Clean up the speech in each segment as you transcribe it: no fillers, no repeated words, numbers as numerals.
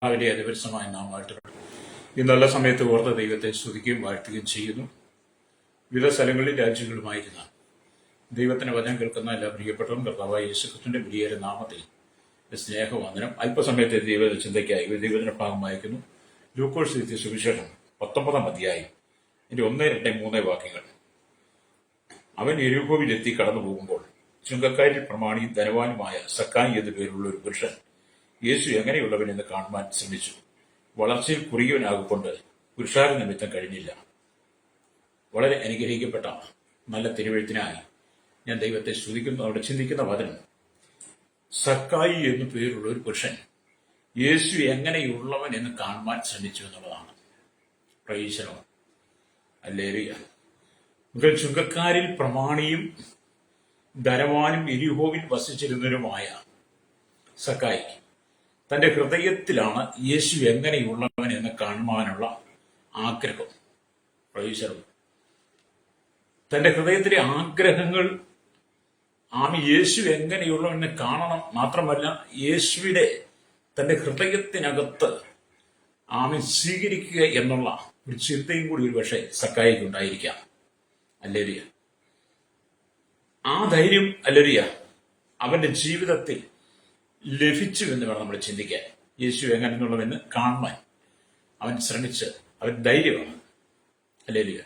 അവന്റെ അതിപരിസമായ നാം വാഴ്ത്തപ്പെടും. ഈ നല്ല സമയത്ത് ഓർത്ത ദൈവത്തെ സ്തുതിക്കുകയും വാഴ്ത്തുകയും ചെയ്യുന്നു. വിവിധ സ്ഥലങ്ങളിൽ രാജ്യങ്ങളുമായിരുന്ന ദൈവത്തിന്റെ വചനം കേൾക്കുന്ന എല്ലാ പ്രിയപ്പെട്ടവരും കർത്താവായ യേശുക്രിസ്തുവിന്റെ വലിയ നാമത്തിൽ സ്നേഹവന്ദനം. അല്പസമയത്തെ ദൈവ ചിന്തയ്ക്കായി ദൈവത്തിന്റെ ഭാഗം വായിക്കുന്നു. ലൂക്കോസ് എഴുതിയ സുവിശേഷം 19-ാം അധ്യായം 1, 2, 3 വാക്യങ്ങൾ. അവൻ യെരിഹോവിലെത്തി കടന്നു പോകുമ്പോൾ ചുങ്കക്കാരിൽ പ്രമാണിയും ധനവാനുമായ സക്കായി എന്നു പേരുള്ള ഒരു പുരുഷൻ യേശു എങ്ങനെയുള്ളവനെന്ന് കാണുവാൻ ശ്രമിച്ചു. വളർച്ചയിൽ കുറിയവനാകൊണ്ട് പുരുഷാര നിമിത്തം കഴിഞ്ഞില്ല. വളരെ അനുഗ്രഹിക്കപ്പെട്ട നല്ല തിരുവെഴുത്തിനായി ഞാൻ ദൈവത്തെ സ്തുതിക്കുന്നു. അവിടെ ചിന്തിക്കുന്ന വചനം, സക്കായി എന്നു പേരുള്ള ഒരു പുരുഷൻ യേശു എങ്ങനെയുള്ളവൻ എന്ന് കാണുവാൻ ശ്രമിച്ചു എന്നുള്ളതാണ്. പ്രൈസലോ ഹല്ലേലൂയ. ചുങ്കക്കാരിൽ പ്രമാണിയും ധനവാനും യെരിഹോവിൽ വസിച്ചിരുന്നവരുമായ സക്കായി തന്റെ ഹൃദയത്തിലാണ് യേശു എങ്ങനെയുള്ളവൻ എന്ന് കാണുവാനുള്ള ആഗ്രഹം. പ്രൈസലോ. തന്റെ ഹൃദയത്തിലെ ആഗ്രഹങ്ങൾ യേശു എങ്ങനെയുള്ളവനെ കാണണം, മാത്രമല്ല യേശുവിനെ തന്റെ ഹൃദയത്തിനകത്ത് സ്വീകരിക്കുക എന്നുള്ള ഒരു ചിന്തയും കൂടി ഒരു പക്ഷേ സക്കായിക്ക് ഉണ്ടായിരിക്കാം. ഹല്ലേലൂയ. ആ ധൈര്യം ഹല്ലേലൂയ അവന്റെ ജീവിതത്തിൽ ലഭിച്ചു എന്ന് വേണം നമ്മൾ ചിന്തിക്കാൻ. യേശു എങ്ങനെയുള്ളവെന്ന് കാണുവാൻ അവൻ ശ്രമിച്ച് അവൻ ധൈര്യമാണ്. ഹല്ലേലൂയ.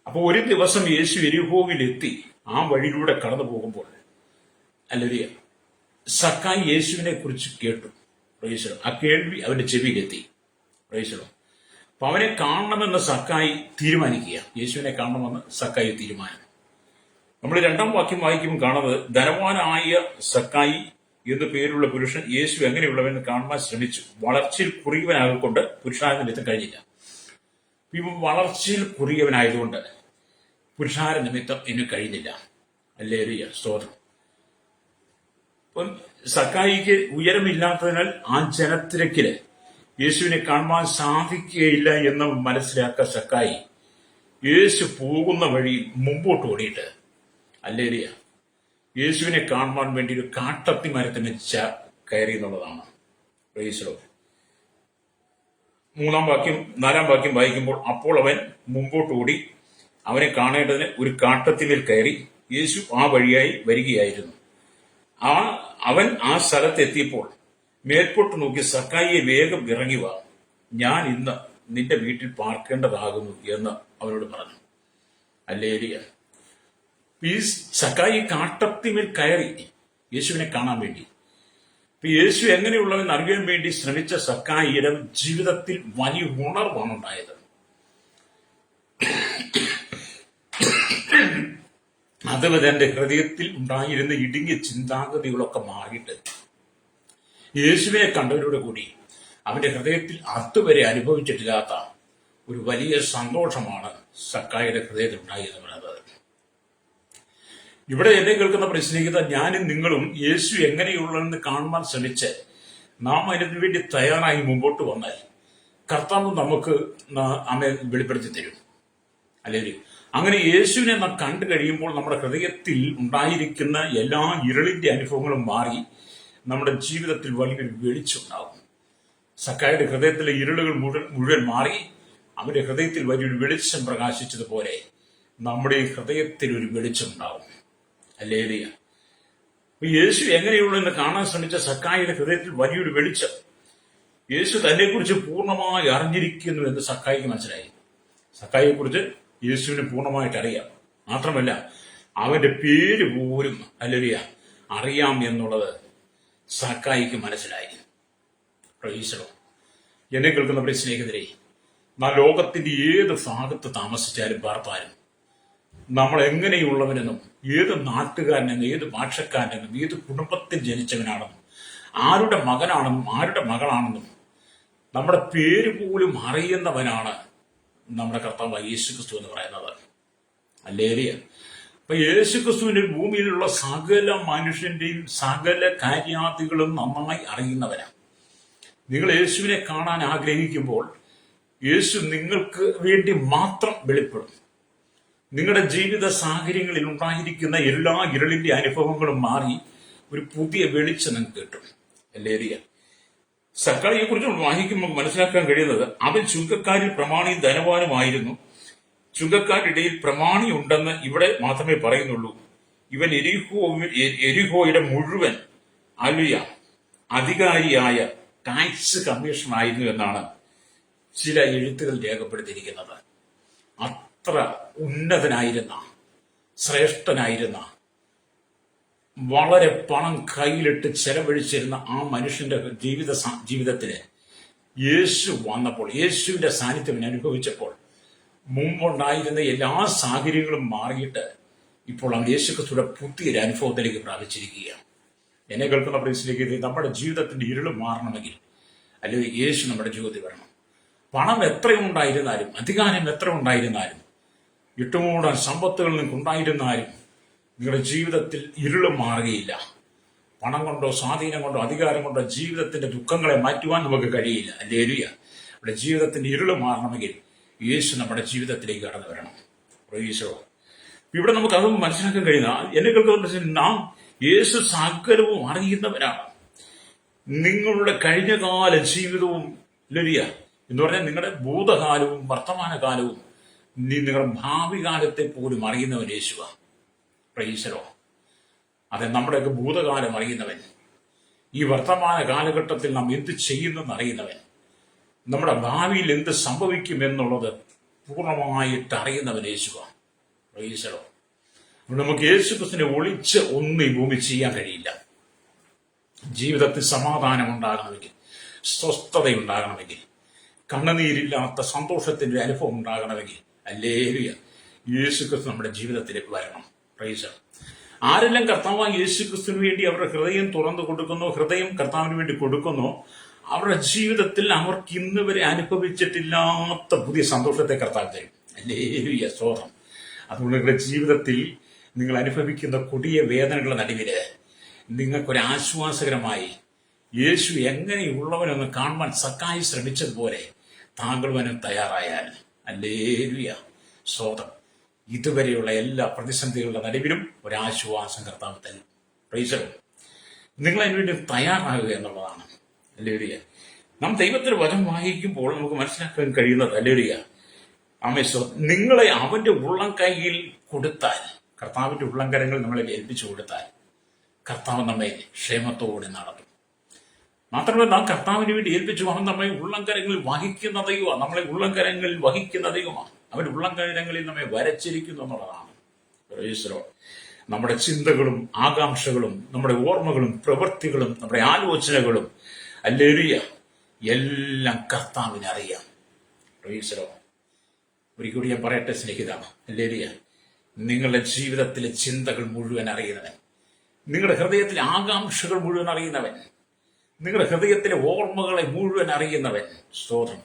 അപ്പൊ ഒരു ദിവസം യേശു യെരിഹോവിലെത്തി ആ വഴിയിലൂടെ കടന്നു പോകുമ്പോൾ ഹല്ലേലൂയ സക്കായി യേശുവിനെ കുറിച്ച് കേട്ടു. പ്രൈസലോ. ആ കേൾവി അവന്റെ ചെവിയിലെത്തി. പ്രൈസലോ. അപ്പൊ അവനെ കാണണമെന്ന് സക്കായി തീരുമാനിക്കുക. യേശുവിനെ കാണണമെന്ന് സക്കായി തീരുമാനം. നമ്മൾ 2-ാം വാക്യം വായിക്കുമ്പോൾ കാണുന്നത്, ധനവാനായ സക്കായി എന്നു പേരുള്ള പുരുഷൻ യേശു എങ്ങനെയുള്ളവെന്ന് കാണുവാൻ ശ്രമിച്ചു. വളർച്ചയിൽ കുറിയവനാകൊണ്ട് പുരുഷാര നിമിത്തം കഴിഞ്ഞില്ല. ഇവ വളർച്ചയിൽ കുറിയവനായതുകൊണ്ട് പുരുഷാര നിമിത്തം ഇന്ന് കഴിഞ്ഞില്ല. ഹല്ലേലൂയ. സ്തോത്രം. അപ്പം സക്കായിക്ക് ഉയരമില്ലാത്തതിനാൽ ആ ജനത്തിരക്കില് യേശുവിനെ കാണുവാൻ സാധിക്കുകയില്ല എന്ന് മനസ്സിലാക്കുക സക്കായി യേശു പോകുന്ന വഴി മുമ്പോട്ട് ഓടിയിട്ട് ഹല്ലേലൂയ യേശുവിനെ കാണുവാൻ വേണ്ടി ഒരു കാട്ടത്തി മരത്തിന് കയറി എന്നുള്ളതാണ്. പ്രൈസലോ. 4-ാം വാക്യം വായിക്കുമ്പോൾ, അപ്പോൾ അവൻ മുമ്പോട്ട് ഓടി അവനെ കാണേണ്ടതിന് ഒരു കാട്ടത്തിന്മേൽ കയറി. യേശു ആ വഴിയായി വരികയായിരുന്നു. അവൻ ആ സ്ഥലത്തെത്തിയപ്പോൾ മേൽപോട്ട് നോക്കി, സക്കായിയെ വേഗം ഇറങ്ങി വാ, ഞാൻ ഇന്ന് നിന്റെ വീട്ടിൽ പാർക്കേണ്ടതാകുന്നു എന്ന് അവനോട് പറഞ്ഞു. ഹല്ലേലൂയ. ഈ സക്കായി കാട്ടത്തിന്മേൽ കയറി യേശുവിനെ കാണാൻ വേണ്ടി. യേശു എങ്ങനെയുള്ളവൻ അറിയാൻ വേണ്ടി ശ്രമിച്ച സക്കായിയുടെ ജീവിതത്തിൽ വലിയ ഉണർവാണ് ഉണ്ടായത്. അത് തന്റെ ഹൃദയത്തിൽ ഉണ്ടായിരുന്ന ഇടുങ്ങിയ ചിന്താഗതികളൊക്കെ മാറിയിട്ട് യേശുവിനെ കണ്ടവരോട് കൂടി അവന്റെ ഹൃദയത്തിൽ അതുവരെ അനുഭവിച്ചിട്ടില്ലാത്ത ഒരു വലിയ സന്തോഷമാണ് സക്കായിയുടെ ഹൃദയത്തിൽ ഉണ്ടായിരുന്നത്. ഇവിടെ എന്നെ കേൾക്കുന്ന പരിസ്നേഹിത, ഞാനും നിങ്ങളും യേശു എങ്ങനെയുള്ളതെന്ന് കാണുവാൻ ശ്രമിച്ച് നാം അതിനു വേണ്ടി തയ്യാറായി മുമ്പോട്ട് വന്നാൽ കർത്താവ് നമുക്ക് നമ്മെ വെളിപ്പെടുത്തി തരും. അല്ലെങ്കിൽ അങ്ങനെ യേശുവിനെ നാം കണ്ടു കഴിയുമ്പോൾ നമ്മുടെ ഹൃദയത്തിൽ ഉണ്ടായിരിക്കുന്ന എല്ലാ ഇരുളിന്റെ അനുഭവങ്ങളും മാറി നമ്മുടെ ജീവിതത്തിൽ വലിയൊരു വെളിച്ചമുണ്ടാകും. സക്കായിയുടെ ഹൃദയത്തിലെ ഇരുളുകൾ മുഴുവൻ മാറി അവന്റെ ഹൃദയത്തിൽ വലിയൊരു വെളിച്ചം പ്രകാശിച്ചതുപോലെ നമ്മുടെ ഹൃദയത്തിൽ ഒരു വെളിച്ചം ഉണ്ടാവും. ഹല്ലേലൂയ. യേശു എങ്ങനെയുള്ളതെന്ന് കാണാൻ ശ്രമിച്ച സക്കായിയുടെ ഹൃദയത്തിൽ വലിയൊരു വെളിച്ചം. യേശു തന്നെക്കുറിച്ച് പൂർണ്ണമായി അറിഞ്ഞിരിക്കുന്നു എന്ന് സക്കായിക്ക് മനസ്സിലായി. സക്കായിയെ കുറിച്ച് യേശുവിന് പൂർണ്ണമായിട്ട് അറിയാം. മാത്രമല്ല അവന്റെ പേര് പോലും ഹല്ലേലൂയ അറിയാം എന്നുള്ളത് സക്കായിക്ക് മനസ്സിലായി. പ്രൈസലോ. എന്നെ കേൾക്കുന്ന പ്രിയ സ്നേഹിതരെ, നാം ലോകത്തിന്റെ ഏത് ഭാഗത്ത് താമസിച്ചാലും പാർത്താലും നമ്മൾ എങ്ങനെയുള്ളവനെന്നും ഏത് നാട്ടുകാരനെന്നും ഏത് ഭാഷക്കാരനെന്നും ഏത് കുടുംബത്തിൽ ജനിച്ചവനാണെന്നും ആരുടെ മകനാണെന്നും ആരുടെ മകളാണെന്നും നമ്മുടെ പേര് പോലും അറിയുന്നവനാണ് നമ്മുടെ കർത്താവ് യേശുക്രിസ്തു എന്ന് പറയുന്നത്. ഹല്ലേലൂയ. അപ്പൊ യേശുക്രിസ്തുവിന്റെ ഭൂമിയിലുള്ള സകല മനുഷ്യന്റെയും സകല കാര്യാദികളും നന്നായി അറിയുന്നവനാണ്. നിങ്ങൾ യേശുവിനെ കാണാൻ ആഗ്രഹിക്കുമ്പോൾ യേശു നിങ്ങൾക്ക് വേണ്ടി മാത്രം വെളിപ്പെടും. നിങ്ങളുടെ ജീവിത സാഹചര്യങ്ങളിൽ ഉണ്ടായിരിക്കുന്ന എല്ലാ ഇരുളിന്റെ അനുഭവങ്ങളും മാറി ഒരു പുതിയ വെളിച്ചം നിങ്ങൾക്ക് കിട്ടും. ഹല്ലേലൂയ. സക്കായിയെ കുറിച്ച് വായിക്കുമ്പോൾ മനസ്സിലാക്കാൻ കഴിയുന്നത് അവൻ ചുങ്കക്കാരിൽ പ്രമാണിയും ധനവാനുമായിരുന്നു. ചുങ്കക്കാരുടെ ഇടയിൽ പ്രമാണി ഉണ്ടെന്ന് ഇവിടെ മാത്രമേ പറയുന്നുള്ളൂ. ഇവൻ എരിഹോയുടെ മുഴുവൻ അലുയ അധികാരിയായ ടാക്സ് കമ്മീഷണർ ആയിരുന്നു എന്നാണ് ചില എഴുത്തുകൾ രേഖപ്പെടുത്തിയിരിക്കുന്നത്. അത്ര ഉന്നതനായിരുന്ന, ശ്രേഷ്ഠനായിരുന്ന, വളരെ പണം കയ്യിലിട്ട് ചെലവഴിച്ചിരുന്ന ആ മനുഷ്യന്റെ ജീവിതത്തിന് യേശു വന്നപ്പോൾ, യേശുവിന്റെ സാന്നിധ്യം അനുഭവിച്ചപ്പോൾ മുമ്പുണ്ടായിരുന്ന എല്ലാ സാഹചര്യങ്ങളും മാറിയിട്ട് ഇപ്പോൾ അവൻ യേശു ക്രിസ്തുവിന്റെ പുതിയൊരു അനുഭവത്തിലേക്ക് പ്രാപിച്ചിരിക്കുകയാണ്. എന്നെ കേൾക്കുന്ന പ്രിയസിലേക്ക് നമ്മുടെ ജീവിതത്തിന്റെ ഇരുൾ മാറണമെങ്കിൽ അല്ലെങ്കിൽ യേശു നമ്മുടെ ജീവിതത്തിൽ വരണം. പണം എത്ര ഉണ്ടായിരുന്നാലും, അധികാരം എത്ര ഉണ്ടായിരുന്നാലും, ഇട്ടുമൂടാൻ സമ്പത്തുകൾ നിങ്ങൾക്കുണ്ടായിരുന്നാലും നിങ്ങളുടെ ജീവിതത്തിൽ ഇരുള് മാറുകയില്ല. പണം കൊണ്ടോ സ്വാധീനം കൊണ്ടോ അധികാരം കൊണ്ടോ ജീവിതത്തിന്റെ ദുഃഖങ്ങളെ മാറ്റുവാൻ നമുക്ക് കഴിയില്ല. ഹല്ലേലൂയ. നമ്മുടെ ജീവിതത്തിന്റെ ഇരുള് മാറണമെങ്കിൽ യേശു നമ്മുടെ ജീവിതത്തിലേക്ക് കടന്നു വരണം. ഈശോ ഇവിടെ നമുക്ക് അതൊന്നും മനസ്സിലാക്കാൻ കഴിയുന്ന എന്നെ കേൾക്കുന്ന നാം യേശു സകലവും അറിയുന്നവരാണ്. നിങ്ങളുടെ കഴിഞ്ഞകാല ജീവിതവും ലരിയ എന്ന് പറഞ്ഞാൽ നിങ്ങളുടെ ഭൂതകാലവും വർത്തമാനകാലവും നിങ്ങളുടെ ഭാവി കാലത്തെ പോലും അറിയുന്നവൻ യേശുവാ. പ്രൈസലോ. അതെ, നമ്മുടെയൊക്കെ ഭൂതകാലം അറിയുന്നവൻ, ഈ വർത്തമാന കാലഘട്ടത്തിൽ നാം എന്ത് ചെയ്യുന്നെന്ന് അറിയുന്നവൻ, നമ്മുടെ ഭാവിയിൽ എന്ത് സംഭവിക്കും എന്നുള്ളത് പൂർണ്ണമായിട്ട് അറിയുന്നവൻ യേശുവാ. പ്രൈസലോ. നമുക്ക് യേശു ക്രിസ്തുവിനെ ഒളിച്ച് ഒന്നും ഈ ഭൂമി ചെയ്യാൻ കഴിയില്ല. ജീവിതത്തിൽ സമാധാനം ഉണ്ടാകണമെങ്കിൽ, സ്വസ്ഥതയുണ്ടാകണമെങ്കിൽ, കണ്ണുനീരില്ലാത്ത സന്തോഷത്തിന്റെ അനുഭവം ഉണ്ടാകണമെങ്കിൽ ഹല്ലേലൂയ യേശു ക്രിസ്തു നമ്മുടെ ജീവിതത്തിലേക്ക് വരണം. പ്രൈസ്. ആരെല്ലാം കർത്താവായ യേശു ക്രിസ്തുവിന് വേണ്ടി അവരുടെ ഹൃദയം തുറന്നു കൊടുക്കുന്നോ, ഹൃദയം കർത്താവിന് വേണ്ടി കൊടുക്കുന്നോ, അവരുടെ ജീവിതത്തിൽ അവർക്ക് ഇന്ന് വരെ അനുഭവിച്ചിട്ടില്ലാത്ത പുതിയ സന്തോഷത്തെ കർത്താവ് തരും. ഹല്ലേലൂയ, സ്തോത്രം. അതുകൊണ്ട് നിങ്ങളുടെ ജീവിതത്തിൽ നിങ്ങൾ അനുഭവിക്കുന്ന കൊടിയ വേദനകളുടെ നടുവില് നിങ്ങൾക്കൊരു ആശ്വാസകരമായി യേശു എങ്ങനെയുള്ളവനെന്ന് കാണുവാൻ സക്കായി ശ്രമിച്ചതുപോലെ താങ്കളുവനും തയ്യാറായാൽ ഹല്ലേലൂയ, സ്തോത്രം. ഇതുവരെയുള്ള എല്ലാ പ്രതിസന്ധികളുടെ നടുവിലും ഒരാശ്വാസം കർത്താവ് തരും. പ്രൈസ്. നിങ്ങൾ അതിനുവേണ്ടി തയ്യാറാകുക എന്നുള്ളതാണ്. ഹല്ലേലൂയ. നാം ദൈവത്തിന്റെ വചനം വായിക്കുമ്പോൾ നമുക്ക് മനസ്സിലാക്കാൻ കഴിയുന്നത് ഹല്ലേലൂയ ആമേശോ നിങ്ങളെ അവന്റെ ഉള്ളം കൈയിൽ കൊടുത്താൽ, കർത്താവിന്റെ ഉള്ളംകരങ്ങൾ നമ്മളെ ഏൽപ്പിച്ചു കൊടുത്താൽ കർത്താവ് നമ്മെ ക്ഷേമത്തോടെ നടത്തും. മാത്രമല്ല നാം കർത്താവിന് വേണ്ടി ഏൽപ്പിച്ചു അവൻ നമ്മെ ഉള്ളംകരങ്ങളിൽ വഹിക്കുന്ന ദൈവമാണ്. നമ്മളെ ഉള്ളംകരങ്ങളിൽ വഹിക്കുന്ന ദൈവമാണ്. അവന്റെ ഉള്ളംകരങ്ങളിൽ നമ്മെ വരച്ചിരിക്കുന്നു എന്നുള്ളതാണ്. നമ്മുടെ ചിന്തകളും ആകാംക്ഷകളും നമ്മുടെ ഓർമ്മകളും പ്രവൃത്തികളും നമ്മുടെ ആലോചനകളും ഹല്ലേലൂയ എല്ലാം കർത്താവിന് അറിയാം. ഒരിക്കലും ഞാൻ പറയട്ടെ സ്നേഹിത, ഹല്ലേലൂയ, നിങ്ങളുടെ ജീവിതത്തിലെ ചിന്തകൾ മുഴുവൻ അറിയുന്നവൻ, നിങ്ങളുടെ ഹൃദയത്തിലെ ആകാംക്ഷകൾ മുഴുവൻ അറിയുന്നവൻ, നിങ്ങളുടെ ഹൃദയത്തിലെ ഓർമ്മകളെ മുഴുവൻ അറിയുന്നവൻ, സ്തോത്രം.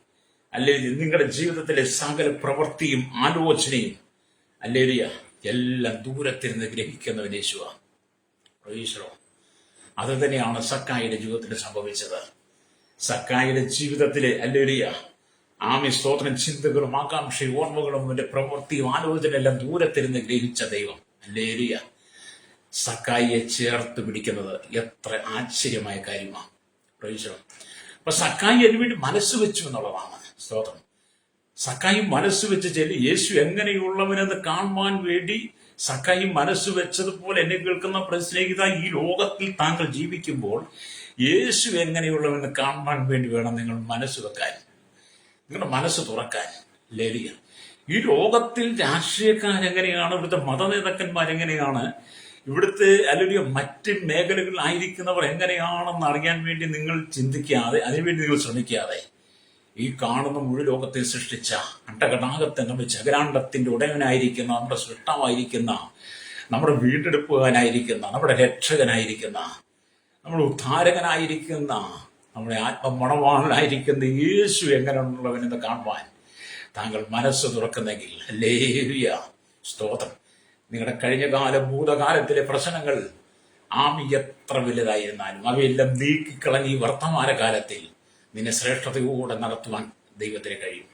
അല്ലെങ്കിൽ നിങ്ങളുടെ ജീവിതത്തിലെ സകല പ്രവൃത്തിയും ആലോചനയും ഹല്ലേലൂയ എല്ലാം ദൂരത്തിരുന്ന് ഗ്രഹിക്കുന്നവൻ യേശുവാ. പ്രൈസ്. അത് തന്നെയാണ് സക്കായിയുടെ ജീവിതത്തിൽ സംഭവിച്ചത്. സക്കായിയുടെ ജീവിതത്തിലെ ഹല്ലേലൂയ ആമി സ്തോത്രം ചിന്തകളും ആകാംക്ഷയും ഓർമ്മകളും അവന്റെ പ്രവൃത്തിയും ആലോചന എല്ലാം ദൂരത്തിരുന്ന് ഗ്രഹിച്ച ദൈവം ഹല്ലേലൂയ സക്കായിയെ ചേർത്ത് പിടിക്കുന്നത് എത്ര ആശ്ചര്യമായ കാര്യമാണ്. പ്രൈസ്. അപ്പൊ സക്കായി അതിനുവേണ്ടി മനസ്സ് വെച്ചു എന്നുള്ളതാണ്. സ്തോത്രം. സക്കായി മനസ്സ് വെച്ച് ചെല്ലി യേശു എങ്ങനെയുള്ളവനെന്ന് കാണുവാൻ വേണ്ടി സക്കായി മനസ്സ് വെച്ചതുപോലെ എന്നെ കേൾക്കുന്ന സ്നേഹിത, ഈ ലോകത്തിൽ താങ്കൾ ജീവിക്കുമ്പോൾ യേശു എങ്ങനെയുള്ളവനെന്ന് കാണുവാൻ വേണ്ടി വേണം നിങ്ങൾ മനസ്സ് വെക്കാൻ, നിങ്ങളുടെ മനസ്സ് തുറക്കാൻ. ഹല്ലേലൂയ. ഈ ലോകത്തിൽ രാഷ്ട്രീയക്കാരെങ്ങനെയാണ്, ഇവിടുത്തെ മതനേതാക്കന്മാരെങ്ങനെയാണ്, ഇവിടുത്തെ അല്ലെങ്കിൽ മറ്റ് മേഖലകളിലായിരിക്കുന്നവർ എങ്ങനെയാണെന്ന് അറിയാൻ വേണ്ടി നിങ്ങൾ ചിന്തിക്കാതെ, അതിനുവേണ്ടി നിങ്ങൾ ശ്രമിക്കാതെ, ഈ കാണുന്ന മുഴു ലോകത്തെ സൃഷ്ടിച്ച അണ്ടകടാകത്തെ നമ്മുടെ ചകരാണ്ടത്തിന്റെ ഉടയവനായിരിക്കുന്ന, നമ്മുടെ സൃഷ്ടാവായിരിക്കുന്ന, നമ്മുടെ വീണ്ടെടുപ്പുകാനായിരിക്കുന്ന, നമ്മുടെ രക്ഷകനായിരിക്കുന്ന, നമ്മുടെ ഉദ്ധാരകനായിരിക്കുന്ന, നമ്മുടെ ആത്മമണവാളനായിരിക്കുന്ന യേശു എങ്ങനെയുള്ളവനെന്ന് കാണുവാൻ താങ്കൾ മനസ്സ് തുറക്കുന്നെങ്കിൽ ഹല്ലേലൂയ സ്തോത്രം. നിങ്ങളുടെ കഴിഞ്ഞകാല ഭൂതകാലത്തിലെ പ്രശ്നങ്ങൾ ആമി എത്ര വലുതായിരുന്നാലും അവയെല്ലാം നീക്കിക്കളഞ്ഞ് ഈ വർത്തമാനകാലത്തിൽ നിന്നെ ശ്രേഷ്ഠതയോടെ നടത്തുവാൻ ദൈവത്തിന് കഴിയും.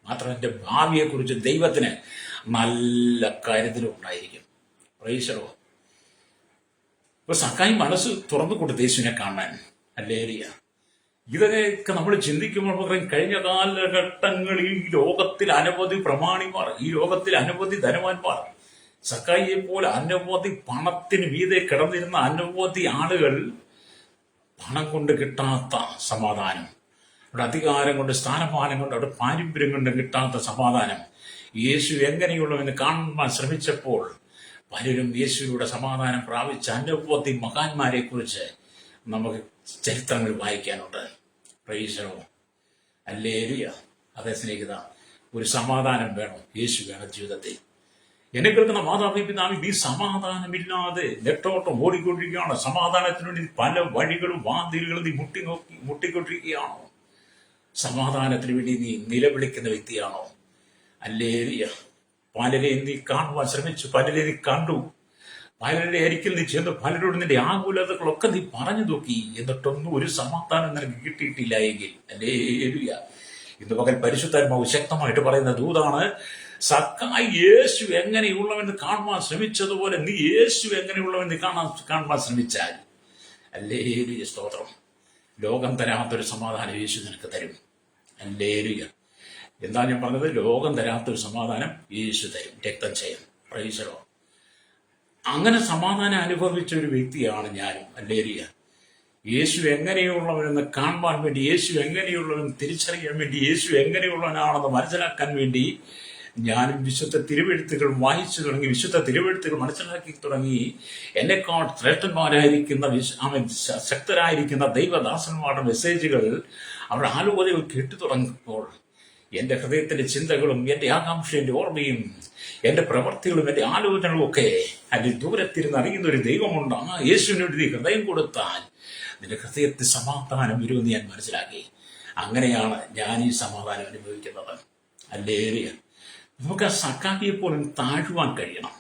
മാത്രമല്ല എൻ്റെ ഭാവിയെക്കുറിച്ച് ദൈവത്തിന് നല്ല കരുതലും ഉണ്ടായിരിക്കും. പ്രൈസലോ. ഇപ്പൊ സക്കായി മനസ്സ് തുറന്നു കൊടുത്ത് യേശുവിനെ കാണാൻ ഹല്ലേലൂയ. ഇതൊക്കെ നമ്മൾ ചിന്തിക്കുമ്പോൾ പറയും, കഴിഞ്ഞ കാലഘട്ടങ്ങളിൽ ഈ ലോകത്തിൽ അനവധി പ്രമാണിമാർ, ഈ ലോകത്തിൽ അനവധി ധനവാന്മാർ, സക്കായിയെ പോലെ അനവധി പണത്തിന് മീതെ കിടന്നിരുന്ന അനവധി ആളുകൾ പണം കൊണ്ട് കിട്ടാത്ത സമാധാനം, അവിടെ അധികാരം കൊണ്ട്, സ്ഥാനമാനം കൊണ്ട്, അവിടെ പാരമ്പര്യം കൊണ്ട് കിട്ടാത്ത സമാധാനം യേശു എങ്ങനെയുള്ളവെന്ന് കാണുവാൻ ശ്രമിച്ചപ്പോൾ പലരും യേശുവിലൂടെ സമാധാനം പ്രാപിച്ച അനവധി മഹാന്മാരെ കുറിച്ച് നമുക്ക് ചരിത്രങ്ങൾ വായിക്കാനുണ്ട്. പ്രൈസോ ഹല്ലേലൂയ. അതേ സ്നേഹിത, ഒരു സമാധാനം വേണം, യേശു വേണം ജീവിതത്തിൽ. എന്നെ കേൾക്കുന്ന മാതാപിതാവിൽ ഈ സമാധാനമില്ലാതെ നെട്ടോട്ടം ഓടിക്കൊണ്ടിരിക്കുകയാണ്. സമാധാനത്തിന് വേണ്ടി പല വഴികളും വാതിലുകളും നീ മുട്ടിക്കൊണ്ടിരിക്കുകയാണോ? സമാധാനത്തിന് വേണ്ടി നീ നിലവിളിക്കുന്ന വ്യക്തിയാണോ? ഹല്ലേലൂയ. പലരെ നീ കാണുവാൻ ശ്രമിച്ചു, പലരെ നീ കണ്ടു, പലരുടെ അരികിൽ നീ ചെന്ന് പലരോട് നിന്റെ ആകുലതകളൊക്കെ നീ പറഞ്ഞു നോക്കി, എന്നിട്ടൊന്നും ഒരു സമാധാനം നിനക്ക് കിട്ടിയിട്ടില്ല എങ്കിൽ, ഹല്ലേലൂയ, ഇന്ന് പകൽ പരിശുദ്ധാത്മാവ് ശക്തമായിട്ട് പറയുന്ന ദൂതാണ്, സക്കായി യേശു എങ്ങനെയുള്ളവെന്ന് കാണുവാൻ ശ്രമിച്ചതുപോലെ നീ യേശു എങ്ങനെയുള്ളവെന്ന് കാണുവാൻ ശ്രമിച്ചാൽ, ഹല്ലേലൂയ, സ്തോത്രം, ലോകം തരാത്തൊരു സമാധാനം യേശു നിനക്ക് തരും. ഹല്ലേലൂയ. എന്താ ഞാൻ പറഞ്ഞത്? ലോകം തരാത്തൊരു സമാധാനം യേശു തരും. രക്തം ചെയ്യും. Price the Lord. അങ്ങനെ സമാധാനം അനുഭവിച്ച ഒരു വ്യക്തിയാണ് ഞാനും. ഹല്ലേലൂയ. യേശു എങ്ങനെയുള്ളവനെന്ന് കാണുവാൻ വേണ്ടി, യേശു എങ്ങനെയുള്ളവനെന്ന് തിരിച്ചറിയാൻ വേണ്ടി, യേശു എങ്ങനെയുള്ളവനാണെന്ന് മനസ്സിലാക്കാൻ വേണ്ടി ഞാനും വിശുദ്ധ തിരുവെഴുത്തുകൾ വായിച്ചു തുടങ്ങി, വിശുദ്ധ തിരുവെഴുത്തുകൾ മനസ്സിലാക്കി തുടങ്ങി. എന്നെക്കാൾ ശ്രേഷ്ഠന്മാരായിരിക്കുന്ന ശക്തരായിരിക്കുന്ന ദൈവദാസന്മാരുടെ മെസ്സേജുകൾ, അവരുടെ ആലോചനകൾ കേട്ടു തുടങ്ങിയപ്പോൾ എന്റെ ഹൃദയത്തിന്റെ ചിന്തകളും എന്റെ ആകാംക്ഷയും എന്റെ ഓർമ്മയും എന്റെ പ്രവർത്തികളും എന്റെ ആലോചനകളും ഒക്കെ അതിൽ ദൂരത്തിരുന്ന് അറിയുന്ന ഒരു ദൈവമുണ്ട്. ആ യേശുവിനോട് നീ ഹൃദയം കൊടുത്താൽ നിന്റെ ഹൃദയത്തിൽ സമാധാനം വരുമെന്ന് ഞാൻ മനസ്സിലാക്കി. അങ്ങനെയാണ് ഞാൻ ഈ സമാധാനം അനുഭവിക്കുന്നത്. ഹല്ലേലൂയ. നമുക്ക് ആ സക്കായിയെ പോലെ താഴുവാൻ കഴിയണം.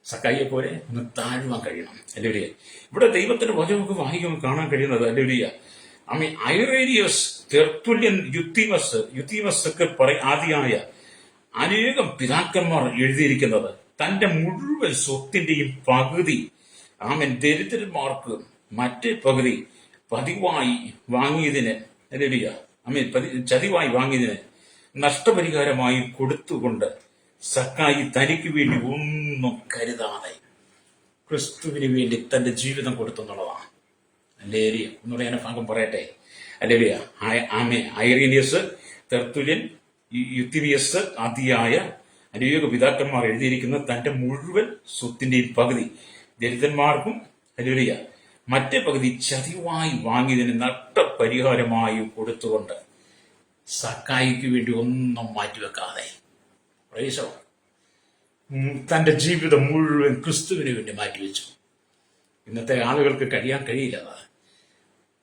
സക്കായിയെ പോലെ ഒന്ന് താഴുവാൻ കഴിയണം. ഹല്ലേലൂയ. ഇവിടെ ദൈവത്തിന്റെ വചനം നമുക്ക് വായിക്കുമ്പോൾ കാണാൻ കഴിയുന്നത്, ഹല്ലേലൂയ, ഐറേനിയസ്, തെർത്തുല്യൻ, യുത്തിമസ് ഒക്കെ ആദിയായ അനേകം പിതാക്കന്മാർ എഴുതിയിരിക്കുന്നത് തന്റെ മുഴുവൻ സ്വത്തിന്റെയും പകുതി ദരിദ്രന്മാർക്ക് മറ്റേ പകുതി പതിവായി വാങ്ങിയതിന്, ചതിവായി വാങ്ങിയതിന് നഷ്ടപരിഹാരമായി കൊടുത്തുകൊണ്ട് സക്കായി തനിക്ക് വേണ്ടി ഒന്നും കരുതാതെ ക്രിസ്തുവിന് വേണ്ടി തന്റെ ജീവിതം കൊടുത്തെന്നുള്ളതാണ്. ഹല്ലേലൂയ. ഒന്നുകൂടെ ഞാൻ ഭാഗം പറയട്ടെ. ഹല്ലേലൂയ. ഐറേനിയസ്, തെർത്തുല്യൻ, യുത്തിമിയസ് ആദിയായ അനേക പിതാക്കന്മാർ എഴുതിയിരിക്കുന്ന തന്റെ മുഴുവൻ സ്വത്തിന്റെയും പകുതി ദരിദ്രന്മാർക്കും, ഹല്ലേലൂയ, മറ്റേ പകുതി ചതിവായി വാങ്ങിയതിന് നഷ്ടപരിഹാരമായി കൊടുത്തുകൊണ്ട് സക്കായിക്ക് വേണ്ടി ഒന്നും മാറ്റിവെക്കാതെ, പ്രൈസ് ദി ലോർഡ്, തന്റെ ജീവിതം മുഴുവൻ ക്രിസ്തുവിന് വേണ്ടി മാറ്റിവെച്ചു. ഇന്നത്തെ ആളുകൾക്ക് കഴിയാൻ കഴിയില്ല.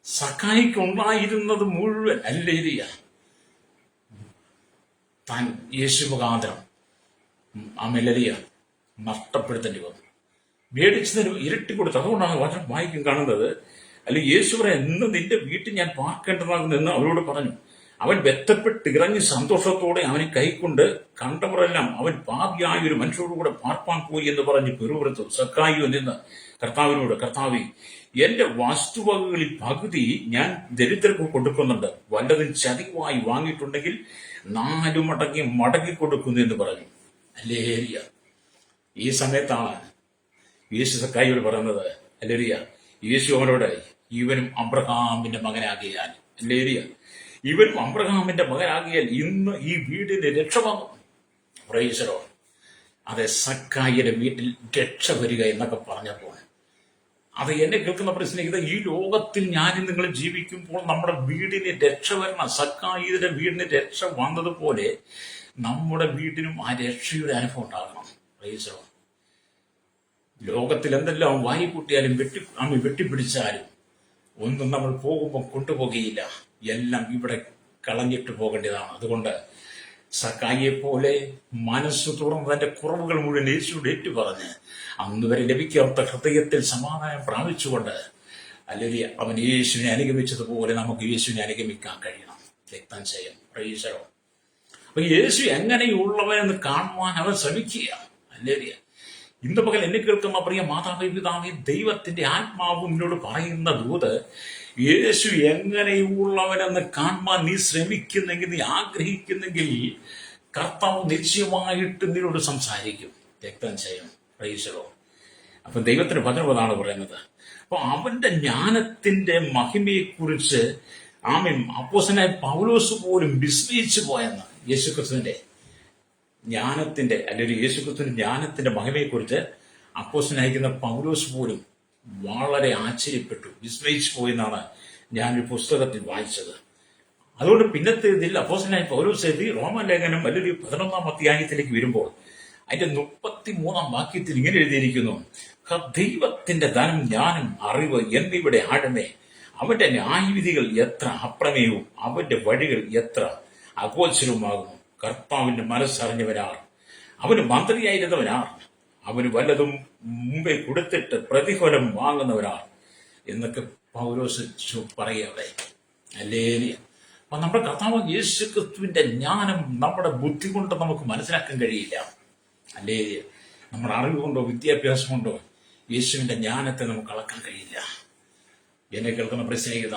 സക്കായിക്ക് ഉണ്ടായിരുന്നത് മുഴുവൻ, ഹല്ലേലൂയ, താൻ യേശു മുഖാന്തരം നഷ്ടപ്പെടുത്തേണ്ടി വന്നു. മേടിച്ചതിന് ഇരട്ടി കൊടുത്തു. അതുകൊണ്ടാണ് വചനം വായിക്കും കാണുന്നത്, അല്ലെങ്കിൽ യേശു പറയാൻ, ഇന്ന് നിന്റെ വീട്ടിൽ ഞാൻ പാർക്കേണ്ടതാകുന്നു എന്ന് അവരോട് പറഞ്ഞു. അവൻ ബന്ധപ്പെട്ട് ഇറങ്ങി സന്തോഷത്തോടെ അവനെ കൈക്കൊണ്ട് കണ്ടവരെല്ലാം അവൻ പാപിയായ ഒരു മനുഷ്യരോടുകൂടെ പാർപ്പാൻ പോയി എന്ന് പറഞ്ഞ് പെരുവൃത്തു. സക്കായിയോ നിന്ന് കർത്താവിനോട്, കർത്താവേ, എന്റെ വസ്തുവകകളിൽ പകുതി ഞാൻ ദരിദ്രർക്ക് കൊടുക്കുന്നുണ്ട്, വല്ലതും ചതിവായി വാങ്ങിയിട്ടുണ്ടെങ്കിൽ 4 മടങ്ങി മടങ്ങി കൊടുക്കുന്നു എന്ന് പറഞ്ഞു. ഹല്ലേലൂയ. ഈ സമയത്താണ് യേശു സക്കായിയോട് പറയുന്നത്, ഹല്ലേലൂയ, യേശു അവനോട്, ഇവനും അബ്രഹാമിന്റെ മകനാകിയാൽ, ഹല്ലേലൂയ, ഇവനും അബ്രഹാമിന്റെ മകനാകിയാൽ ഇന്ന് ഈ വീടിന് രക്ഷ വന്നു. Price the Lord. അതെ, സക്കായിയുടെ വീട്ടിൽ രക്ഷ വരിക എന്നൊക്കെ പറഞ്ഞപ്പോൾ, അത് എന്നെ കേൾക്കുന്ന പ്രശ്നം, ഈ ലോകത്തിൽ ഞാനും നിങ്ങൾ ജീവിക്കുമ്പോൾ നമ്മുടെ വീടിന് രക്ഷ വരണം. സക്കായിയുടെ വീടിന് രക്ഷ വന്നതുപോലെ നമ്മുടെ വീടിനും ആ രക്ഷയുടെ അനുഭവം ഉണ്ടാകണം. Price the Lord. ലോകത്തിൽ എന്തെല്ലാം വാരിക്കൂട്ടിയാലും വെട്ടിപ്പിടിച്ചാലും ഒന്നും നമ്മൾ പോകുമ്പോൾ കൊണ്ടുപോകുകയില്ല. എല്ലാം ഇവിടെ കളഞ്ഞിട്ട് പോകേണ്ടതാണ്. അതുകൊണ്ട് സക്കായിയെ പോലെ മനസ്സ് തുറന്ന് തന്റെ കുറവുകൾ മുഴുവൻ യേശുവിടെ ഏറ്റുപറഞ്ഞ് അന്ന് വരെ ലഭിക്കാത്ത ഹൃദയത്തിൽ സമാധാനം പ്രാപിച്ചുകൊണ്ട്, അല്ലെങ്കിൽ അവൻ യേശുവിനെ അനുഗമിച്ചതുപോലെ നമുക്ക് യേശുവിനെ അനുഗമിക്കാൻ കഴിയണം. രക്തം ചെയ്യാം. Price the Lord. അപ്പൊ യേശു എങ്ങനെയുള്ളവനെന്ന് കാണുവാൻ അവൻ ശ്രമിക്കുക. അല്ലെങ്കിൽ ഇന്ന് പകൽ എന്നെ കേൾക്കുന്ന പ്രിയ മാതാപിതാവേ, ദൈവത്തിന്റെ ആത്മാവ് എന്നോട് പറയുന്ന ദൂത്, യേശു എങ്ങനെയുള്ളവനെന്ന് കാണുവാൻ നീ ശ്രമിക്കുന്നെങ്കിൽ, നീ ആഗ്രഹിക്കുന്നെങ്കിൽ, കർത്താവ് നിശ്ചയമായിട്ട് നിന്നോട് സംസാരിക്കും. രക്തം ചെയ്യും. പ്രൈസലോ. അപ്പൊ ദൈവത്തിന് വചനമാണ് പറയുന്നത്. അപ്പൊ അവന്റെ ജ്ഞാനത്തിന്റെ മഹിമയെക്കുറിച്ച് അപ്പോസ്തലനായ പൗലോസ് പോലും വിസ്മയിച്ചു പോയെന്ന്. യേശുക്രിസ്തുവിന്റെ ജ്ഞാനത്തിന്റെ, അല്ലെങ്കിൽ യേശുക്രിസ്തുവിന്റെ ജ്ഞാനത്തിന്റെ മഹിമയെക്കുറിച്ച് അപ്പോസ്തലനായിരിക്കുന്ന പൗലോസ് പോലും വളരെ ആശ്ചര്യപ്പെട്ടു, വിസ്മയിച്ചു പോയെന്നാണ് ഞാനൊരു പുസ്തകത്തിൽ വായിച്ചത്. അതുകൊണ്ട് പിന്നത്തെ ഇതിൽ അപ്പോസ്തലനായ പൗലോസ് എഴുതി റോമലേഖനം അല്ലെങ്കിൽ 11-ാം അധ്യായത്തിലേക്ക് വരുമ്പോൾ അതിന്റെ 33-ാം വാക്യത്തിൽ ഇങ്ങനെ എഴുതിയിരിക്കുന്നു: ദൈവത്തിന്റെ ധനം, ജ്ഞാനം, അറിവ് എന്നിവയുടെ ആഴമേ, അവന്റെ ന്യായവിധികൾ എത്ര അപ്രമേയവും അവന്റെ വഴികൾ എത്ര അഗോചരവുമാകുന്നു. കർത്താവിന്റെ മനസ്സറിഞ്ഞവനാർ, അവന് മന്ത്രിയായിരുന്നവനാർ, അവന് വല്ലതും മുമ്പേ കൊടുത്തിട്ട് പ്രതിഫലം വാങ്ങുന്നവനാർ എന്നൊക്കെ പൗലോസ് പറയവിടെ. അല്ലേലിയ. അപ്പൊ നമ്മുടെ കർത്താവ് യേശു ക്രിസ്തുവിന്റെ ജ്ഞാനം നമ്മുടെ ബുദ്ധി കൊണ്ട് നമുക്ക് മനസ്സിലാക്കാൻ കഴിയില്ല. അല്ലേലിയ. നമ്മുടെ അറിവ് കൊണ്ടോ വിദ്യാഭ്യാസം കൊണ്ടോ യേശുവിന്റെ ജ്ഞാനത്തെ നമുക്ക് അളക്കാൻ കഴിയില്ല. എന്നെ കേൾക്കുന്ന പ്രത്യേകത,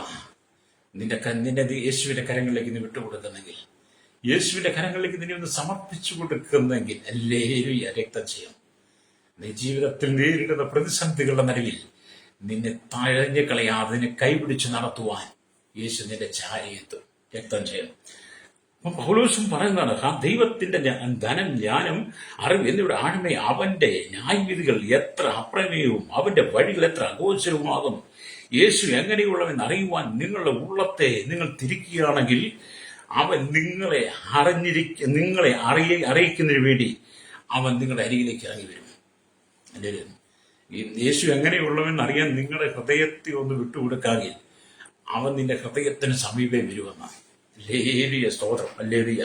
നിന്റെ യേശുവിന്റെ കരങ്ങളിലേക്ക് നീ വിട്ടുകൊടുക്കുന്നെങ്കിൽ, യേശുവിന്റെ കരങ്ങളിലേക്ക് നിന്നെ ഒന്ന് സമർപ്പിച്ചു കൊടുക്കുന്നെങ്കിൽ, അല്ലേലുയ, രക്തം ചെയ്യും. നീ ജീവിതത്തിൽ നേരിടുന്ന പ്രതിസന്ധികളുടെ നടുവിൽ നിന്നെ തഴഞ്ഞു കളയാതെ നിന്നെ കൈപിടിച്ച് നടത്തുവാൻ യേശു നിന്റെ ചാരിയെത്തും. രക്തം ചെയ്യും. അപ്പൊ പൗലോസും പറയുന്നതാണ്, ദൈവത്തിന്റെ ധനം, ജ്ഞാനം, അറിവ് എന്നിവിടെ ആഴമേ, അവന്റെ ന്യായവിധികൾ എത്ര അപ്രമേയവും അവന്റെ വഴികൾ എത്ര അഗോചരവുമാകുന്നു. യേശു എങ്ങനെയുള്ളവെന്ന് അറിയുവാൻ നിങ്ങളുടെ ഉള്ളത്തെ നിങ്ങൾ തിരിക്കുകയാണെങ്കിൽ അവൻ നിങ്ങളെ അറിയിക്കുന്നതിന് വേണ്ടി അവൻ നിങ്ങളുടെ അരികിലേക്ക് ഇറങ്ങി വരും. അല്ലേ? യേശു എങ്ങനെയുള്ളവെന്ന് അറിയാൻ നിങ്ങളുടെ ഹൃദയത്തെ ഒന്ന് വിട്ടുകൊടുക്കാമെങ്കിൽ അവൻ നിന്റെ ഹൃദയത്തിന് സമീപേ വരുമെന്നാണ്. ലേലിയ സ്തോത്രം. അല്ലേലിയ.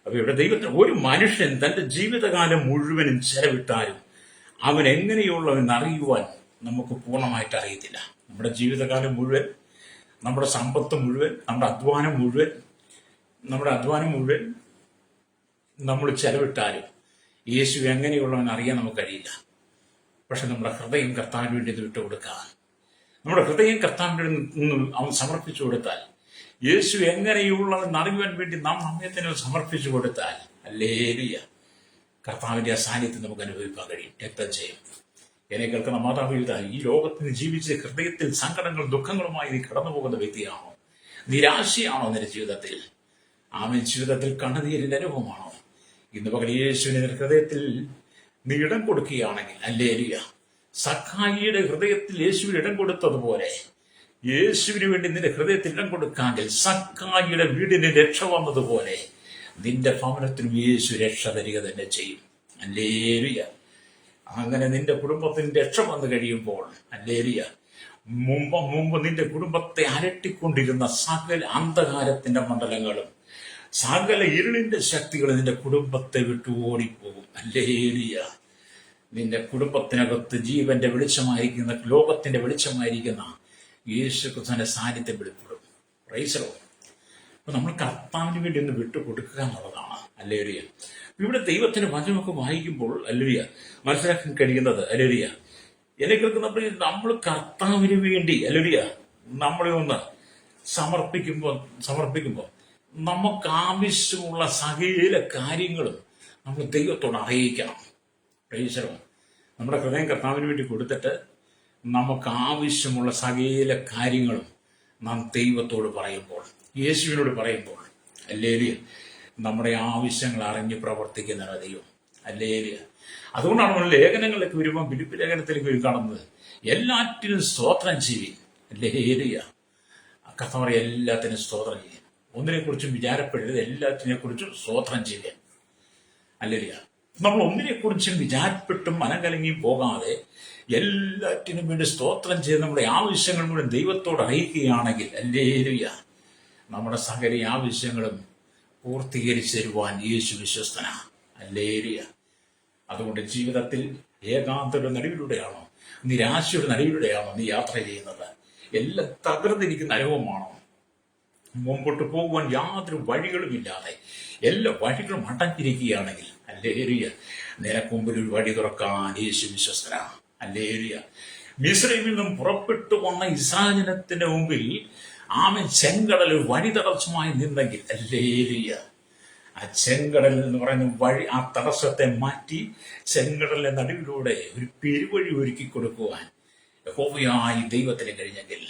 അപ്പൊ ഇവിടെ ദൈവത്തിന് ഒരു മനുഷ്യൻ തന്റെ ജീവിതകാലം മുഴുവനും ചെലവിട്ടാലും അവൻ എങ്ങനെയുള്ളവെന്ന് അറിയുവാൻ നമുക്ക് പൂർണ്ണമായിട്ട് അറിയത്തില്ല. നമ്മുടെ ജീവിതകാലം മുഴുവൻ, നമ്മുടെ സമ്പത്ത് മുഴുവൻ, നമ്മുടെ അധ്വാനം മുഴുവൻ നമ്മൾ ചെലവിട്ടാലും യേശു എങ്ങനെയുള്ളവൻ അറിയാൻ നമുക്ക് കഴിയില്ല. പക്ഷെ നമ്മുടെ ഹൃദയം കർത്താവിന് വേണ്ടി ഇത് വിട്ടുകൊടുക്കാൻ, നമ്മുടെ ഹൃദയം കർത്താവിന് നിന്നും അവൻ സമർപ്പിച്ചു കൊടുത്താൽ, യേശു എങ്ങനെയുള്ളവൻ അറിയുവാൻ വേണ്ടി നാം നമ്മെ തന്നെ സമർപ്പിച്ചു കൊടുത്താൽ, ഹല്ലേലൂയ, കർത്താവിന്റെ ആ സാന്നിധ്യം നമുക്ക് അനുഭവിക്കാൻ കഴിയും. രക്തം ചെയ്യും. എന്നെ കേൾക്കുന്ന മാതാപിതാ, ഈ ലോകത്തിന് ജീവിച്ച് ഹൃദയത്തിൽ സങ്കടങ്ങളും ദുഃഖങ്ങളുമായി നീ കടന്നു പോകുന്ന വ്യക്തിയാണോ? നിരാശയാണോ നിന്റെ ജീവിതത്തിൽ? ആമേൻ. ജീവിതത്തിൽ കണ്ണുനീരിന്റെ അനുഭവമാണോ? ഇന്ന് പകൽ യേശുവിന്റെ ഹൃദയത്തിൽ നീ ഇടം കൊടുക്കുകയാണെങ്കിൽ, ഹല്ലേലൂയ, സഖായിയുടെ ഹൃദയത്തിൽ യേശുവിന് ഇടം കൊടുത്തതുപോലെ യേശുവിന് വേണ്ടി നിന്റെ ഹൃദയത്തിൽ ഇടം കൊടുക്കാമെങ്കിൽ, സഖായിയുടെ വീടിന് രക്ഷ വന്നതുപോലെ നിന്റെ ഭവനത്തിനും യേശു രക്ഷ തരിക തന്നെ ചെയ്യും. ഹല്ലേലൂയ. അങ്ങനെ നിന്റെ കുടുംബത്തിന് രക്ഷ വന്നു കഴിയുമ്പോൾ, ഹല്ലേലൂയ, മുമ്പ് നിന്റെ കുടുംബത്തെ അലട്ടിക്കൊണ്ടിരുന്ന സകല അന്ധകാരത്തിന്റെ മണ്ഡലങ്ങളും സകല ഇരുളിന്റെ ശക്തികൾ നിന്റെ കുടുംബത്തെ വിട്ടു ഓടിപ്പോകും. ഹല്ലേലൂയ. നിന്റെ കുടുംബത്തിനകത്ത് ജീവന്റെ വെളിച്ചമായിരിക്കുന്ന, ലോകത്തിന്റെ വെളിച്ചമായിരിക്കുന്ന യേശു ക്രിസ്തുവിന്റെ സാന്നിധ്യം വെളിപ്പെടും. Praise the Lord. അപ്പൊ നമ്മൾ കർത്താവിന് വേണ്ടി ഒന്ന് വിട്ടുകൊടുക്കുക എന്നുള്ളതാണ്. ഹല്ലേലൂയ. ഇവിടെ ദൈവത്തിന്റെ വചനമൊക്കെ വായിക്കുമ്പോൾ, ഹല്ലേലൂയ, മനസ്സിലാക്കാൻ കഴിയുന്നത്, ഹല്ലേലൂയ, എന്നെ കേൾക്കുന്ന നമ്മൾ കർത്താവിന് വേണ്ടി, ഹല്ലേലൂയ, നമ്മളെ ഒന്ന് സമർപ്പിക്കുമ്പോൾ നമുക്ക് ആവശ്യമുള്ള സകല കാര്യങ്ങളും നമ്മൾ ദൈവത്തോട് അറിയിക്കണം. Price the Lord. നമ്മുടെ ഹൃദയം കർത്താവിന് വേണ്ടി കൊടുത്തിട്ട് നമുക്ക് ആവശ്യമുള്ള സകല കാര്യങ്ങളും നാം ദൈവത്തോട് പറയുമ്പോൾ, യേശുവിനോട് പറയുമ്പോൾ, ഹല്ലേലൂയ, നമ്മുടെ ആവശ്യങ്ങൾ അറിഞ്ഞ് പ്രവർത്തിക്കുന്ന ദൈവം. ഹല്ലേലൂയ. അതുകൊണ്ടാണ് നമ്മൾ ലേഖനങ്ങളിലേക്ക് വരുമ്പോൾ, ഫിലിപ്പി ലേഖനത്തിലേക്ക് കാണുന്നത്, എല്ലാറ്റിനും സ്തോത്രം ചെയ്യുവിൻ. ഹല്ലേലൂയ. കർത്താവ് എല്ലാത്തിനും സ്തോത്രം ചെയ്യും. ഒന്നിനെ കുറിച്ചും വിചാരപ്പെടരുത്, എല്ലാത്തിനെ കുറിച്ചും സ്തോത്രം ചെയ്യുക. ഹല്ലേലൂയ. നമ്മൾ ഒന്നിനെ കുറിച്ചും വിചാരപ്പെട്ടും മനം കലങ്ങിയും പോകാതെ എല്ലാറ്റിനും വേണ്ടി സ്തോത്രം ചെയ്ത് നമ്മുടെ ആവശ്യങ്ങൾ മുഴുവൻ ദൈവത്തോട് അറിയിക്കുകയാണെങ്കിൽ, ഹല്ലേലൂയ, നമ്മുടെ സകല ആവശ്യങ്ങളും പൂർത്തീകരിച്ചു തരുവാൻ യേശു വിശ്വസ്തനാണ്. ഹല്ലേലൂയ. അതുകൊണ്ട് ജീവിതത്തിൽ ഏകാന്തയുടെ നടുവിലൂടെയാണോ, നിരാശയുടെ നടുവിലൂടെയാണോ നീ യാത്ര ചെയ്യുന്നത്? എല്ലാം തകർന്നിരിക്കുന്ന അനുഭവമാണോ? മുമ്പോട്ട് പോകുവാൻ യാതൊരു വഴികളും ഇല്ലാതെ എല്ലാ വഴികളും അടഞ്ഞിരിക്കുകയാണെങ്കിൽ, ഹല്ലേലൂയ, നിനക്ക് മുമ്പിൽ ഒരു വഴി തുറക്കാൻ യേശു വിശ്വസ്തനാണ്. ഹല്ലേലൂയ. മിസ്രൈമിൽ നിന്നും പുറപ്പെട്ടു വന്ന ഇസ്രായേലിന്റെ മുമ്പിൽ ആമൻ ചെങ്കടൽ വഴി തടസ്സമായി നിന്നെങ്കിൽ, ഹല്ലേലൂയ, ആ ചെങ്കടൽ എന്ന് പറയുന്ന വഴി, ആ തടസ്സത്തെ മാറ്റി ചെങ്കടലിന്റെ നടുവിലൂടെ ഒരു പെരുവഴി ഒരുക്കി കൊടുക്കുവാൻ യഹോവയായി ദൈവത്തിന് കഴിഞ്ഞെങ്കിൽ,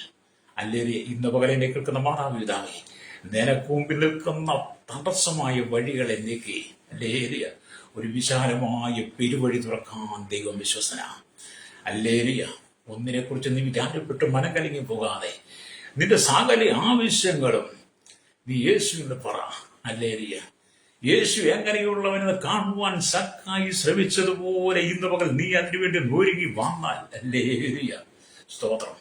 ഹല്ലേലൂയ, ഇന്ന് പകരം കേൾക്കുന്ന മാതാപിതാവേ, നിനക്ക് മുമ്പിൽ നിൽക്കുന്ന തടസ്സമായ വഴികളെ നീക്കി, ഹല്ലേലൂയ, ഒരു വിശാലമായ പെരുവഴി തുറക്കാൻ ദൈവം വിശ്വസന. ഹല്ലേലൂയ, ഒന്നിനെ കുറിച്ച് നീ വിചാരപ്പെട്ട് മനം കലങ്ങി പോകാതെ നിന്റെ സകല ആവശ്യങ്ങളും നീ യേശുവിനോട് പറ. ഹല്ലേലൂയ, യേശു എങ്ങനെയുള്ളവനെന്ന് കാണുവാൻ സക്കായി ശ്രമിച്ചതുപോലെ ഇന്ന് പകൽ നീ അതിനുവേണ്ടി ഒരുങ്ങി വന്നാൽ, ഹല്ലേലൂയ, സ്തോത്രം,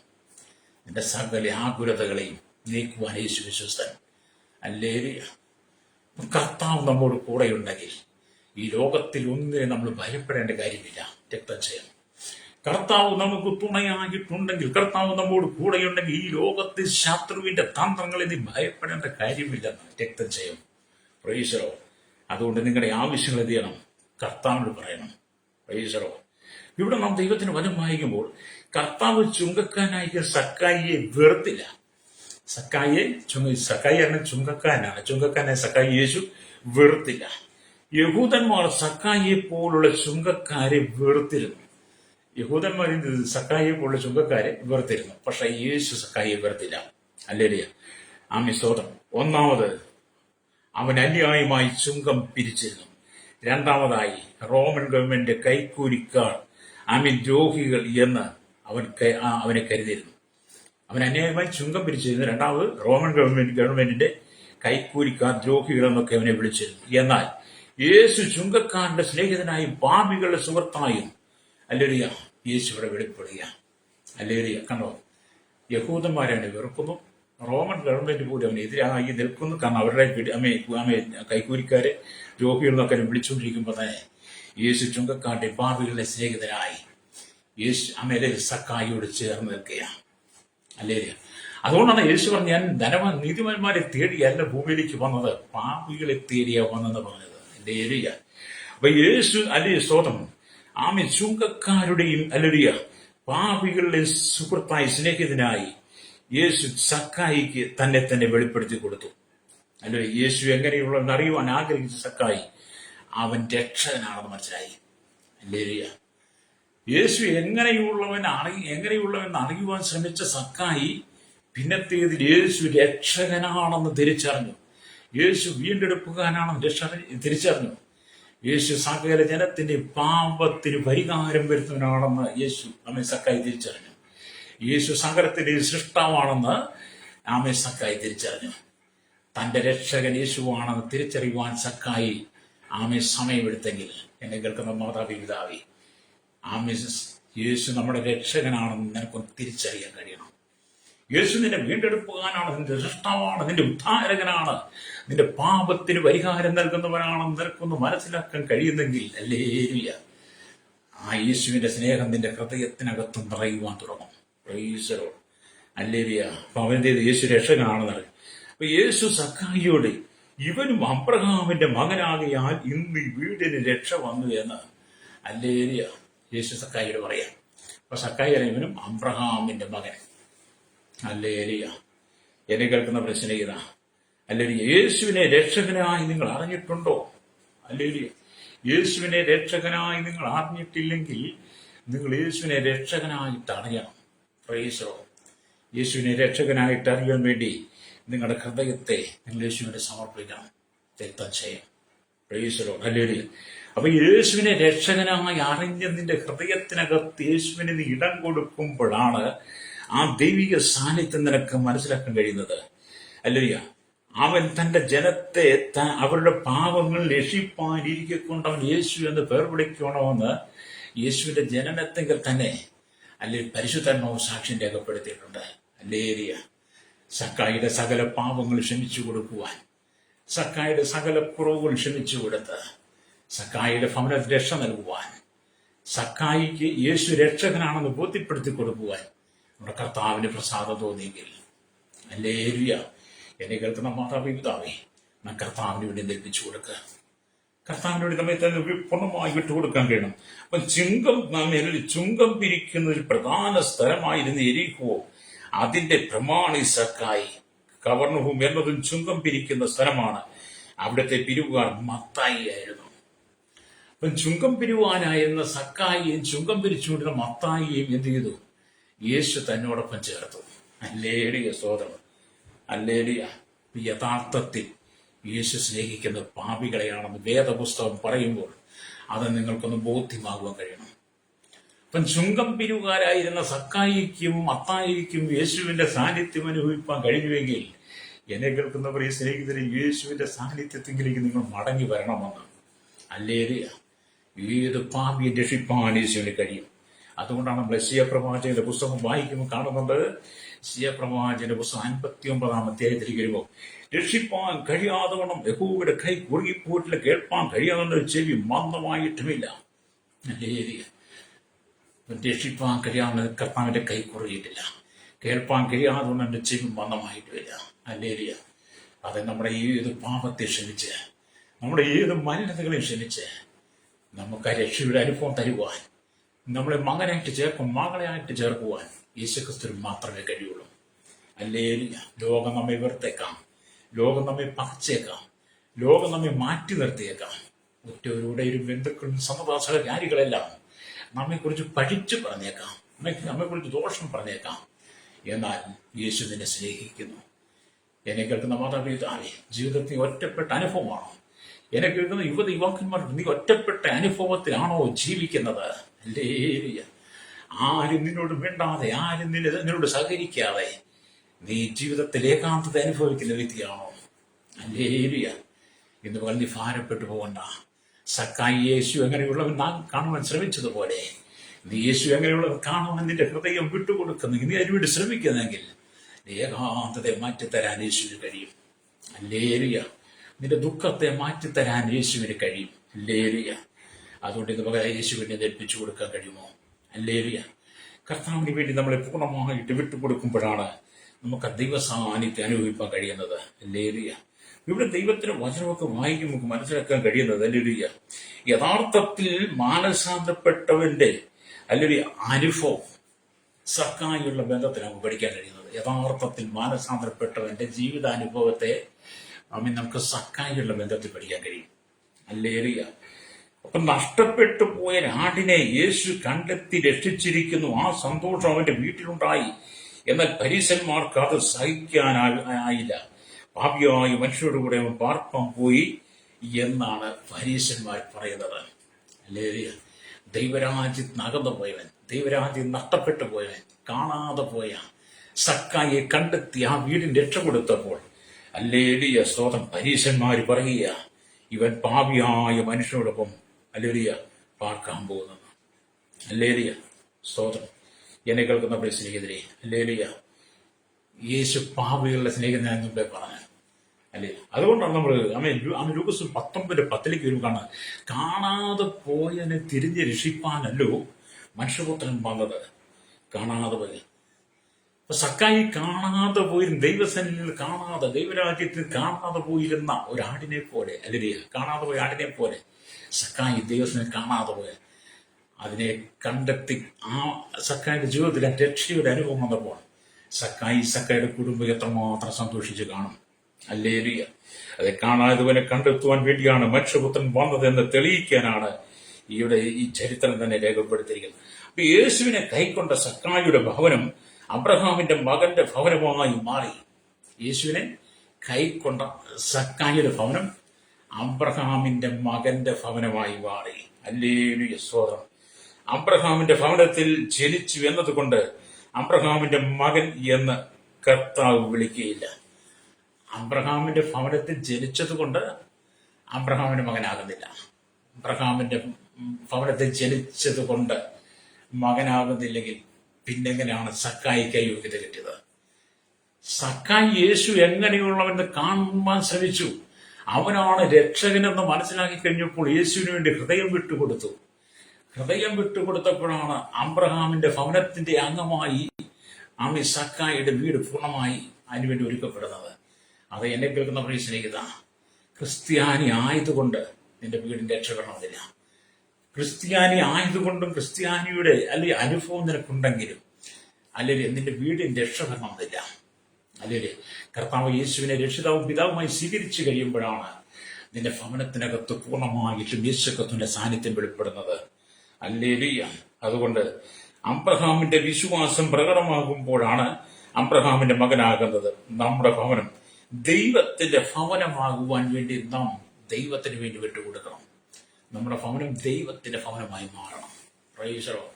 നിന്റെ സകല ആകുലതകളെയും നീക്കുവാൻ യേശു വിശ്വസ്തൻ. ഹല്ലേലൂയ, കർത്താവ് നമ്മോട് കൂടെയുണ്ടെങ്കിൽ ഈ ലോകത്തിൽ ഒന്നിനെ നമ്മൾ ഭയപ്പെടേണ്ട കാര്യമില്ല. രക്തം ചെയ്യണം. കർത്താവ് നമുക്ക് തുണയായിട്ടുണ്ടെങ്കിൽ, കർത്താവ് നമ്മോട് കൂടെയുണ്ടെങ്കിൽ ഈ ലോകത്തിൽ ശത്രുവിന്റെ തന്ത്രങ്ങളെ നീ ഭയപ്പെടേണ്ട കാര്യമില്ലെന്ന് രക്തം ചെയ്യും. പ്രൈസറോ. അതുകൊണ്ട് നിങ്ങളുടെ ആവശ്യങ്ങൾ എന്ത് ചെയ്യണം? കർത്താവിനോട് പറയണം. പ്രൈസറോ. ഇവിടെ നാം ദൈവത്തിന് വചനം വായിക്കുമ്പോൾ കർത്താവ് ചുങ്കക്കാനായ സക്കായിയെ വെറുത്തില്ല. സക്കായിയാണ് ചുങ്കക്കാനാണ്. ചുങ്കക്കാനെ സക്കായി യേശു വെറുത്തില്ല. യഹൂദന്മാർ സക്കായിയെ പോലുള്ള ചുങ്കക്കാരെ വെറുത്തിരുന്നു. യഹൂദന്മാർ സക്കായിയെ പോലുള്ള ചുങ്കക്കാരെ വെറുത്തിരുന്നു. പക്ഷെ യേശു സക്കായിയെ വെറുത്തില്ല. ഹല്ലേലൂയ, ആമേൻ, സ്തോത്രം. ഒന്നാമത്, അവൻ അന്യായമായി ചുങ്കം പിരിച്ചിരുന്നു. രണ്ടാമതായി, റോമൻ ഗവൺമെന്റ് കൈക്കൂലിക്കാർ, ആമീൻ, ദ്രോഹികൾ എന്ന് അവനെ കരുതിയിരുന്നു. അവൻ അന്യായമായി ചുങ്കം പിരിച്ചിരുന്നു. രണ്ടാമത്, റോമൻ ഗവൺമെന്റിന്റെ കൈക്കൂലിക്കാർ, ദ്രോഹികൾ എന്നൊക്കെ അവനെ വിളിച്ചിരുന്നു. എന്നാൽ യേശു ചുങ്കക്കാരന്റെ സ്നേഹിതനായും പാപികളുടെ സുഹൃത്തായും, ഹല്ലേലൂയ, യേശു ഇവിടെ വെളിപ്പെടുക. ഹല്ലേലൂയ, കണ്ടോ, യഹൂദന്മാരെ വെറുക്കുന്നു, റോമൻ ഗവൺമെന്റ് പോലും അവനെതിരായി നിൽക്കുന്നു. കാരണം അവരുടെ കൈക്കൂലിക്കാരെ ദ്രോഹികൾ എന്നൊക്കെ വിളിച്ചുകൊണ്ടിരിക്കുമ്പോൾ തന്നെ യേശു ചുങ്കക്കാരുടെ പാപികളുടെ സ്നേഹിതനായി യേശു സക്കായിയോട് ചേർന്ന് നിൽക്കുകയാണ്. ഹല്ലേലൂയ. അതുകൊണ്ടാണ് യേശു പറഞ്ഞ, ഞാൻ നീതിമാന്മാരെ തേടിയല്ല ഭൂമിയിലേക്ക് വന്നത്, പാപികളെ തേടിയാ വന്നെന്ന് പറഞ്ഞത്. ഹല്ലേലൂയ. അപ്പൊ യേശു, ഹല്ലേലൂയ, സ്തോത്രം, ആമേൻ, ചുങ്കക്കാരുടെയും, ഹല്ലേലൂയ, പാപികളുടെ സുഹൃത്തായി സ്നേഹിതനായി യേശു സക്കായിക്ക് തന്നെ വെളിപ്പെടുത്തി കൊടുത്തു. ഹല്ലേലൂയ. യേശു എങ്ങനെയുള്ളതെന്ന് അറിയുവാൻ ആഗ്രഹിച്ച സക്കായി അവൻ രക്ഷകനാണെന്ന് മനസ്സിലായി. ഹല്ലേലൂയ. യേശു എങ്ങനെയുള്ളവൻ അറിയുവാൻ ശ്രമിച്ച സക്കായി പിന്നത്തേതിൽ യേശു രക്ഷകനാണെന്ന് തിരിച്ചറിഞ്ഞു. യേശു വീണ്ടെടുപ്പുകാരനാണെന്ന് തിരിച്ചറിഞ്ഞു. യേശു സകല ജനത്തിന്റെ പാപത്തിന് പരിഹാരം വരുത്തുന്നവനാണെന്ന് യേശു സക്കായി തിരിച്ചറിഞ്ഞു. യേശു സകലത്തിന്റെ സൃഷ്ടാവാണെന്ന് സക്കായി തിരിച്ചറിഞ്ഞു. തന്റെ രക്ഷകൻ യേശുവാണെന്ന് തിരിച്ചറിയുവാൻ സക്കായി സമയമെടുത്തെങ്കിൽ, എന്നെ കേൾക്കുന്ന മാതാപിതാവേ, യേശു നമ്മുടെ രക്ഷകനാണെന്ന് നിനക്കൊന്ന് തിരിച്ചറിയാൻ കഴിയണം. യേശു നിന്റെ വീണ്ടെടുപ്പുകാരനാണ്, നിന്റെ സൃഷ്ടാവാണ്, നിന്റെ ഉദ്ധാരകനാണ്, നിന്റെ പാപത്തിന് പരിഹാരം നൽകുന്നവനാണെന്ന് നിനക്കൊന്ന് മനസ്സിലാക്കാൻ കഴിയുന്നെങ്കിൽ, ഹല്ലേലൂയ, ആ യേശുവിന്റെ സ്നേഹം നിന്റെ ഹൃദയത്തിനകത്തും നിറയുവാൻ തുടങ്ങും. പ്രൈസറോ. ഹല്ലേലൂയ. അപ്പൊ അവന്റെ യേശു രക്ഷകനാണെന്ന് അറിയും. അപ്പൊ യേശു സക്കായിയോട്, ഇവനും അബ്രഹാമിന്റെ മകനാകിയാൽ ഇന്ന് ഈ വീടിന് രക്ഷ വന്നു എന്ന്, ഹല്ലേലൂയ, യേശു സക്കായിയോട് പറയാം. അപ്പൊ സക്കായി ഇവനും അബ്രഹാമിന്റെ മകൻ. ഹല്ലേലൂയ. എന്നെ കേൾക്കുന്ന പ്രശ്നം ഇതാ. ഹല്ലേലൂയ. യേശുവിനെ രക്ഷകനായി നിങ്ങൾ അറിഞ്ഞിട്ടുണ്ടോ? ഹല്ലേലൂയ. യേശുവിനെ രക്ഷകനായി നിങ്ങൾ അറിഞ്ഞിട്ടില്ലെങ്കിൽ നിങ്ങൾ യേശുവിനെ രക്ഷകനായിട്ട് അറിയണം. പ്രൈസോ. യേശുവിനെ രക്ഷകനായിട്ട് അറിയാൻ വേണ്ടി നിങ്ങളുടെ ഹൃദയത്തെ നിങ്ങൾ യേശുവിനെ സമർപ്പിക്കണം. രക്തം ചെയ്യും. പ്രൈസോ. ഹല്ലേലൂയ. അപ്പൊ യേശുവിനെ രക്ഷകനായി അറിഞ്ഞ നിന്റെ ഹൃദയത്തിനകത്ത് യേശുവിന് നീ ഇടം കൊടുക്കുമ്പോഴാണ് ആ ദൈവിക സാന്നിധ്യം നിനക്ക് മനസ്സിലാക്കാൻ കഴിയുന്നത്. ഹല്ലേലൂയ. അവൻ തന്റെ ജനത്തെ അവരുടെ പാപങ്ങൾ രക്ഷിപ്പാനിരിക്കൊണ്ട് അവൻ യേശു എന്ന് പേർ വിളിക്കണമെന്ന് യേശുവിന്റെ ജനനത്തെങ്കിൽ തന്നെ പരിശുദ്ധാത്മാവ് സാക്ഷ്യം രേഖപ്പെടുത്തിയിട്ടുണ്ട്. ഹല്ലേലൂയ. സക്കായിയുടെ സകല പാപങ്ങൾ ക്ഷമിച്ചു കൊടുക്കുവാൻ, സക്കായിയുടെ സകല കുറവുകൾ ക്ഷമിച്ചു കൊടുത്ത് സക്കായിയുടെ ഭവനത്തിൽ രക്ഷ നൽകുവാൻ, സക്കായിക്ക് യേശു രക്ഷകനാണെന്ന് ബോധ്യപ്പെടുത്തി കൊടുക്കുവാൻ നമ്മുടെ കർത്താവിന് പ്രസാദം തോന്നിയെങ്കിൽ, ഹല്ലേലൂയ, എന്നെ കേൾക്കുന്ന മാതാപിതാവേ, നാം കർത്താവിന് വേണ്ടി ഏൽപ്പിച്ചു കൊടുക്കുക. കർത്താവിനോട് നമ്മെ തന്നെ പൂർണ്ണമായി വിട്ടുകൊടുക്കാൻ കഴിയണം. അപ്പം ചുങ്കം പിരിക്കുന്ന ഒരു പ്രധാന സ്ഥലമായിരുന്നു എരിഹോ. അതിന്റെ പ്രമാണി സക്കായി. കവർണ്ണഹൂം എന്നതും ചുങ്കം പിരിക്കുന്ന സ്ഥലമാണ്. അവിടുത്തെ പിരിവുകാർ മത്തായി ആയിരുന്നു. അപ്പം ചുങ്കം പിരിവാനായിരുന്ന സക്കായിയും ചുങ്കം പിരിച്ചുകൊണ്ടിരുന്ന മത്തായിയും എന്ത് ചെയ്തു? യേശു തന്നോടൊപ്പം ചേർത്തു. അല്ലേലിയ സ്തോത്രം, അല്ലേലിയ. യഥാർത്ഥത്തിൽ യേശു സ്നേഹിക്കുന്ന പാപികളെയാണെന്ന് വേദപുസ്തകം പറയുമ്പോൾ അത് നിങ്ങൾക്കൊന്ന് ബോധ്യമാകുവാൻ കഴിയണം. അപ്പം ചുങ്കം പിരിവുകാരായിരുന്ന സക്കായിക്കും മത്തായിക്കും യേശുവിന്റെ സാന്നിധ്യം അനുഭവിപ്പാൻ കഴിഞ്ഞുവെങ്കിൽ എന്നെ കേൾക്കുന്നവർ ഈ സ്നേഹിതരെ യേശുവിന്റെ സാന്നിധ്യത്തെങ്കിലേക്ക് നിങ്ങൾ മടങ്ങി വരണമെന്ന്. അല്ലേലിയ. ഏത് പാപിയെ രക്ഷിപ്പാൻ യേശുവിന് കഴിയും. അതുകൊണ്ടാണ് നമ്മൾ യെശയ്യാ പ്രവാചകന്റെ പുസ്തകം വായിക്കുമ്പോൾ കാണുന്നത്. യെശയ്യാ പ്രവാചകന്റെ പുസ്തകം 59 അധ്യായത്തിലേക്ക് വരുമ്പോൾ രക്ഷിപ്പാൻ കഴിയാതെ വണ്ണം യഹോവയുടെ കൈ കുറുകിപ്പോയിട്ടില്ല, കേൾപ്പാൻ കഴിയാതെ ചെവി മന്ദമായിട്ടുമില്ല. അല്ലേലിയ. രക്ഷിപ്പാൻ കഴിയാവുന്ന കർത്താവിന്റെ കൈ കുറുകിയിട്ടില്ല, കേൾപ്പാൻ കഴിയാതെ കൊണ്ട് എന്റെ ചെവി മന്ദമായിട്ടുമില്ല. അല്ലേലിയ. അത് നമ്മുടെ ഏത് പാപത്തെ ക്ഷമിച്ച്, നമ്മുടെ ഏത് മലിനതകളെ ക്ഷമിച്ച് നമുക്ക് ആ രക്ഷയുടെ അനുഭവം തരുവാൻ, നമ്മളെ മകനായിട്ട് മകളായിട്ട് ചേർക്കുവാൻ യേശുക്രിസ്തു മാത്രമേ കഴിയുള്ളൂ. അല്ലേലിയ. ലോകം നമ്മെ വെറുത്തേക്കാം, ലോകം നമ്മെ പകച്ചേക്കാം, ലോകം നമ്മെ മാറ്റി നിർത്തിയേക്കാം. ഒറ്റവരുടെയും ബന്ധുക്കളും സമദാസകാരികളെല്ലാം നമ്മെക്കുറിച്ച് പഴിച്ചു പറഞ്ഞേക്കാം, നമ്മെക്കുറിച്ച് ദോഷം പറഞ്ഞേക്കാം. എന്നാൽ യേശു നിന്നെ സ്നേഹിക്കുന്നു. എന്നെ കേൾക്കുന്ന മാതാപിതാവേ, ജീവിതത്തിൽ ഒറ്റപ്പെട്ട അനുഭവമാണോ? എന്നെ കേൾക്കുന്ന യുവാക്കന്മാർ, നീ ഒറ്റപ്പെട്ട അനുഭവത്തിലാണോ ജീവിക്കുന്നത്? അല്ലേലിയ. ആരും നിന്നോട് വേണ്ടാതെ, ആരും നിന്നോട് സഹകരിക്കാതെ നീ ജീവിതത്തിൽ ഏകാന്തത അനുഭവിക്കുന്ന വ്യക്തിയാണോ? അല്ലേലിയ. ഇന്ന് പകൽ നീ ഭാരപ്പെട്ടു പോകണ്ട. സക്കായി യേശു എങ്ങനെയുള്ളവൻ നാം കാണുവാൻ ശ്രമിച്ചതുപോലെ നീ യേശു എങ്ങനെയുള്ളവൻ കാണുവാൻ നിന്റെ ഹൃദയം വിട്ടുകൊടുക്കുന്നെങ്കിൽ, നീ അതിനുവേണ്ടി ശ്രമിക്കുന്നെങ്കിൽ ഏകാന്തതയെ മാറ്റിത്തരാൻ യേശുവിന് കഴിയും. അല്ലേലിയ. നിന്റെ ദുഃഖത്തെ മാറ്റിത്തരാൻ യേശുവിന് കഴിയും. അല്ലേലിയ. അതുകൊണ്ട് ഇന്ന് പകരം യേശുവിനെ ഏൽപ്പിച്ചു കൊടുക്കാൻ കഴിയുമോ? അല്ലേലിയ. കർത്താവിന് വേണ്ടി നമ്മളെ പൂർണ്ണമായിട്ട് വിട്ടുകൊടുക്കുമ്പോഴാണ് നമുക്ക് ദൈവസാന്നിധ്യം അനുഭവിക്കാൻ കഴിയുന്നത്. അല്ലേലിയ. ഇവിടെ ദൈവത്തിന്റെ വചനമൊക്കെ വായിക്കും നമുക്ക് മനസ്സിലാക്കാൻ കഴിയുന്നത്. അല്ലേലിയ. യഥാർത്ഥത്തിൽ മാനസാന്തരപ്പെട്ടവന്റെ അല്ലെങ്കിൽ അനുഭവം സക്കായുള്ള ബന്ധത്തിൽ നമുക്ക് പഠിക്കാൻ കഴിയുന്നത്. യഥാർത്ഥത്തിൽ മാനസാന്തരപ്പെട്ടവന്റെ ജീവിതാനുഭവത്തെ നമുക്ക് സക്കായുള്ള ബന്ധത്തിൽ പഠിക്കാൻ കഴിയും. അല്ലേലിയ. അപ്പൊ നഷ്ടപ്പെട്ടു പോയ ആടിനെ യേശു കണ്ടെത്തി രക്ഷിച്ചിരിക്കുന്നു. ആ സന്തോഷം അവന്റെ വീട്ടിലുണ്ടായി. എന്നാൽ പരീശന്മാർക്ക് അത് സഹിക്കാനായില്ല. പാപിയായ മനുഷ്യരുടെ കൂടെ അവൻ പാർപ്പാൻ പോയി എന്നാണ് പരീശന്മാർ പറയുന്നത്. അല്ലേലിയ. ദൈവരാജ്യത്തിന് അകന്നു പോയവൻ, ദൈവരാജ്യം നഷ്ടപ്പെട്ടു പോയവൻ, കാണാതെ പോയ സക്കായിയെ കണ്ടെത്തി ആ വീടിന് രക്ഷ കൊടുത്തപ്പോൾ അല്ലേലിയ സ്തോത്രം, പരീശന്മാർ പറയുക ഇവൻ പാപിയായ മനുഷ്യരോടൊപ്പം അല്ലേലിയ പാർക്കാൻ പോകുന്നത്. അല്ലേലിയ സ്തോത്രം. എന്നെ കേൾക്കുന്ന സ്നേഹിതരെ, അല്ലേലിയ. യേശു പാപികളുടെ സ്നേഹിതനായി മുമ്പേ പറഞ്ഞു. അല്ലേ? അതുകൊണ്ടാണ് നമ്മൾ ലൂക്കോസ് 19:10 വരും കാണാൻ, കാണാതെ പോയതിനെ തിരിഞ്ഞ് രക്ഷിപ്പാനല്ലോ മനുഷ്യപുത്രൻ വന്നത്. കാണാതെ പോയി. അപ്പൊ സക്കായി കാണാതെ പോയിരുന്ന, ദൈവസന്നിധിയിൽ കാണാതെ, ദൈവരാജ്യത്തിൽ കാണാതെ പോയിരുന്ന ഒരാടിനെ പോലെ, അല്ലേ? കാണാതെ പോയ ആടിനെ പോലെ സക്കായി ദൈവസന്നിധിയിൽ കാണാതെ പോയ അതിനെ കണ്ടെത്തി ആ സക്കായിയുടെ ജീവിതത്തിൽ രക്ഷയുടെ അനുഭവം വന്നപ്പോൾ സക്കായിയുടെ കുടുംബം എത്രമാത്രം സന്തോഷിച്ച് കാണും. അല്ലേലിയ. അത് കാണാത്തവനെ കണ്ടെത്തുവാൻ വേണ്ടിയാണ് മനുഷ്യപുത്രൻ വന്നതെന്ന് തെളിയിക്കാനാണ് ഇവിടെ ഈ ചരിത്രം തന്നെ രേഖപ്പെടുത്തിയിരിക്കുന്നത്. അപ്പൊ യേശുവിനെ കൈക്കൊണ്ട സക്കായിയുടെ ഭവനം അബ്രഹാമിന്റെ മകന്റെ ഭവനമായി മാറി. യേശുവിനെ കൈക്കൊണ്ട സക്കായിയുടെ ഭവനം അബ്രഹാമിന്റെ മകന്റെ ഭവനമായി മാറി. അല്ലേലൂയ സ്തോത്രം. അബ്രഹാമിന്റെ ഭവനത്തിൽ ജനിച്ചു എന്നതുകൊണ്ട് അബ്രഹാമിന്റെ മകൻ എന്ന് കർത്താവ് വിളിക്കുകയില്ല. അബ്രഹാമിന്റെ ഭവനത്തിൽ ജനിച്ചത് കൊണ്ട് അബ്രഹാമിന്റെ മകനാകുന്നില്ല. അബ്രഹാമിന്റെ ഭവനത്തിൽ ജനിച്ചത് കൊണ്ട് മകനാകുന്നില്ലെങ്കിൽ പിന്നെങ്ങനെയാണ് സക്കായിക്ക് യോഗ്യത കിട്ടിയത്? സക്കായി യേശു എങ്ങനെയുള്ളവെന്ന് കാണുവാൻ ശ്രമിച്ചു. അവനാണ് രക്ഷകനെന്ന് മനസ്സിലാക്കി കഴിഞ്ഞപ്പോൾ യേശുവിന് വേണ്ടി ഹൃദയം വിട്ടുകൊടുത്തു. ഹൃദയം വിട്ടുകൊടുത്തപ്പോഴാണ് അബ്രഹാമിന്റെ ഭവനത്തിന്റെ അംഗമായി ആമി സക്കായിയുടെ വീട് പൂർണ്ണമായി അതിനുവേണ്ടി ഒരുക്കപ്പെടുന്നത്. അത് എന്നെ കേൾക്കുന്ന പ്രിയ സ്നേഹിത, ക്രിസ്ത്യാനി ആയതുകൊണ്ട് നിന്റെ വീടിന്റെ രക്ഷപ്പെടണമെന്നില്ല. ക്രിസ്ത്യാനി ആയതുകൊണ്ടും ക്രിസ്ത്യാനിയുടെ അല്ലെങ്കിൽ അനുഭവം നിനക്കുണ്ടെങ്കിലും അല്ലെങ്കിൽ നിന്റെ വീടിന്റെ രക്ഷപ്പെടണമെന്നില്ല. അല്ലെങ്കിൽ കർത്താവ് യേശുവിനെ രക്ഷിതാവും പിതാവുമായി സ്വീകരിച്ചു കഴിയുമ്പോഴാണ് നിന്റെ ഭവനത്തിനകത്ത് പൂർണ്ണമായിട്ടും യേശുക്രിസ്തുവിന്റെ സാന്നിധ്യം വെളിപ്പെടുന്നത്. ഹല്ലേലൂയ. അതുകൊണ്ട് അബ്രഹാമിന്റെ വിശ്വാസം പ്രകടമാകുമ്പോഴാണ് അബ്രഹാമിന്റെ മകനാകുന്നത്. നമ്മുടെ ഭവനം ദൈവത്തിന്റെ ഭവനമാകുവാൻ വേണ്ടി നാം ദൈവത്തിന് വേണ്ടി വിട്ടുകൊടുക്കണം. നമ്മുടെ ഭവനം ദൈവത്തിന്റെ ഭവനമായി മാറണം. Price the Lord.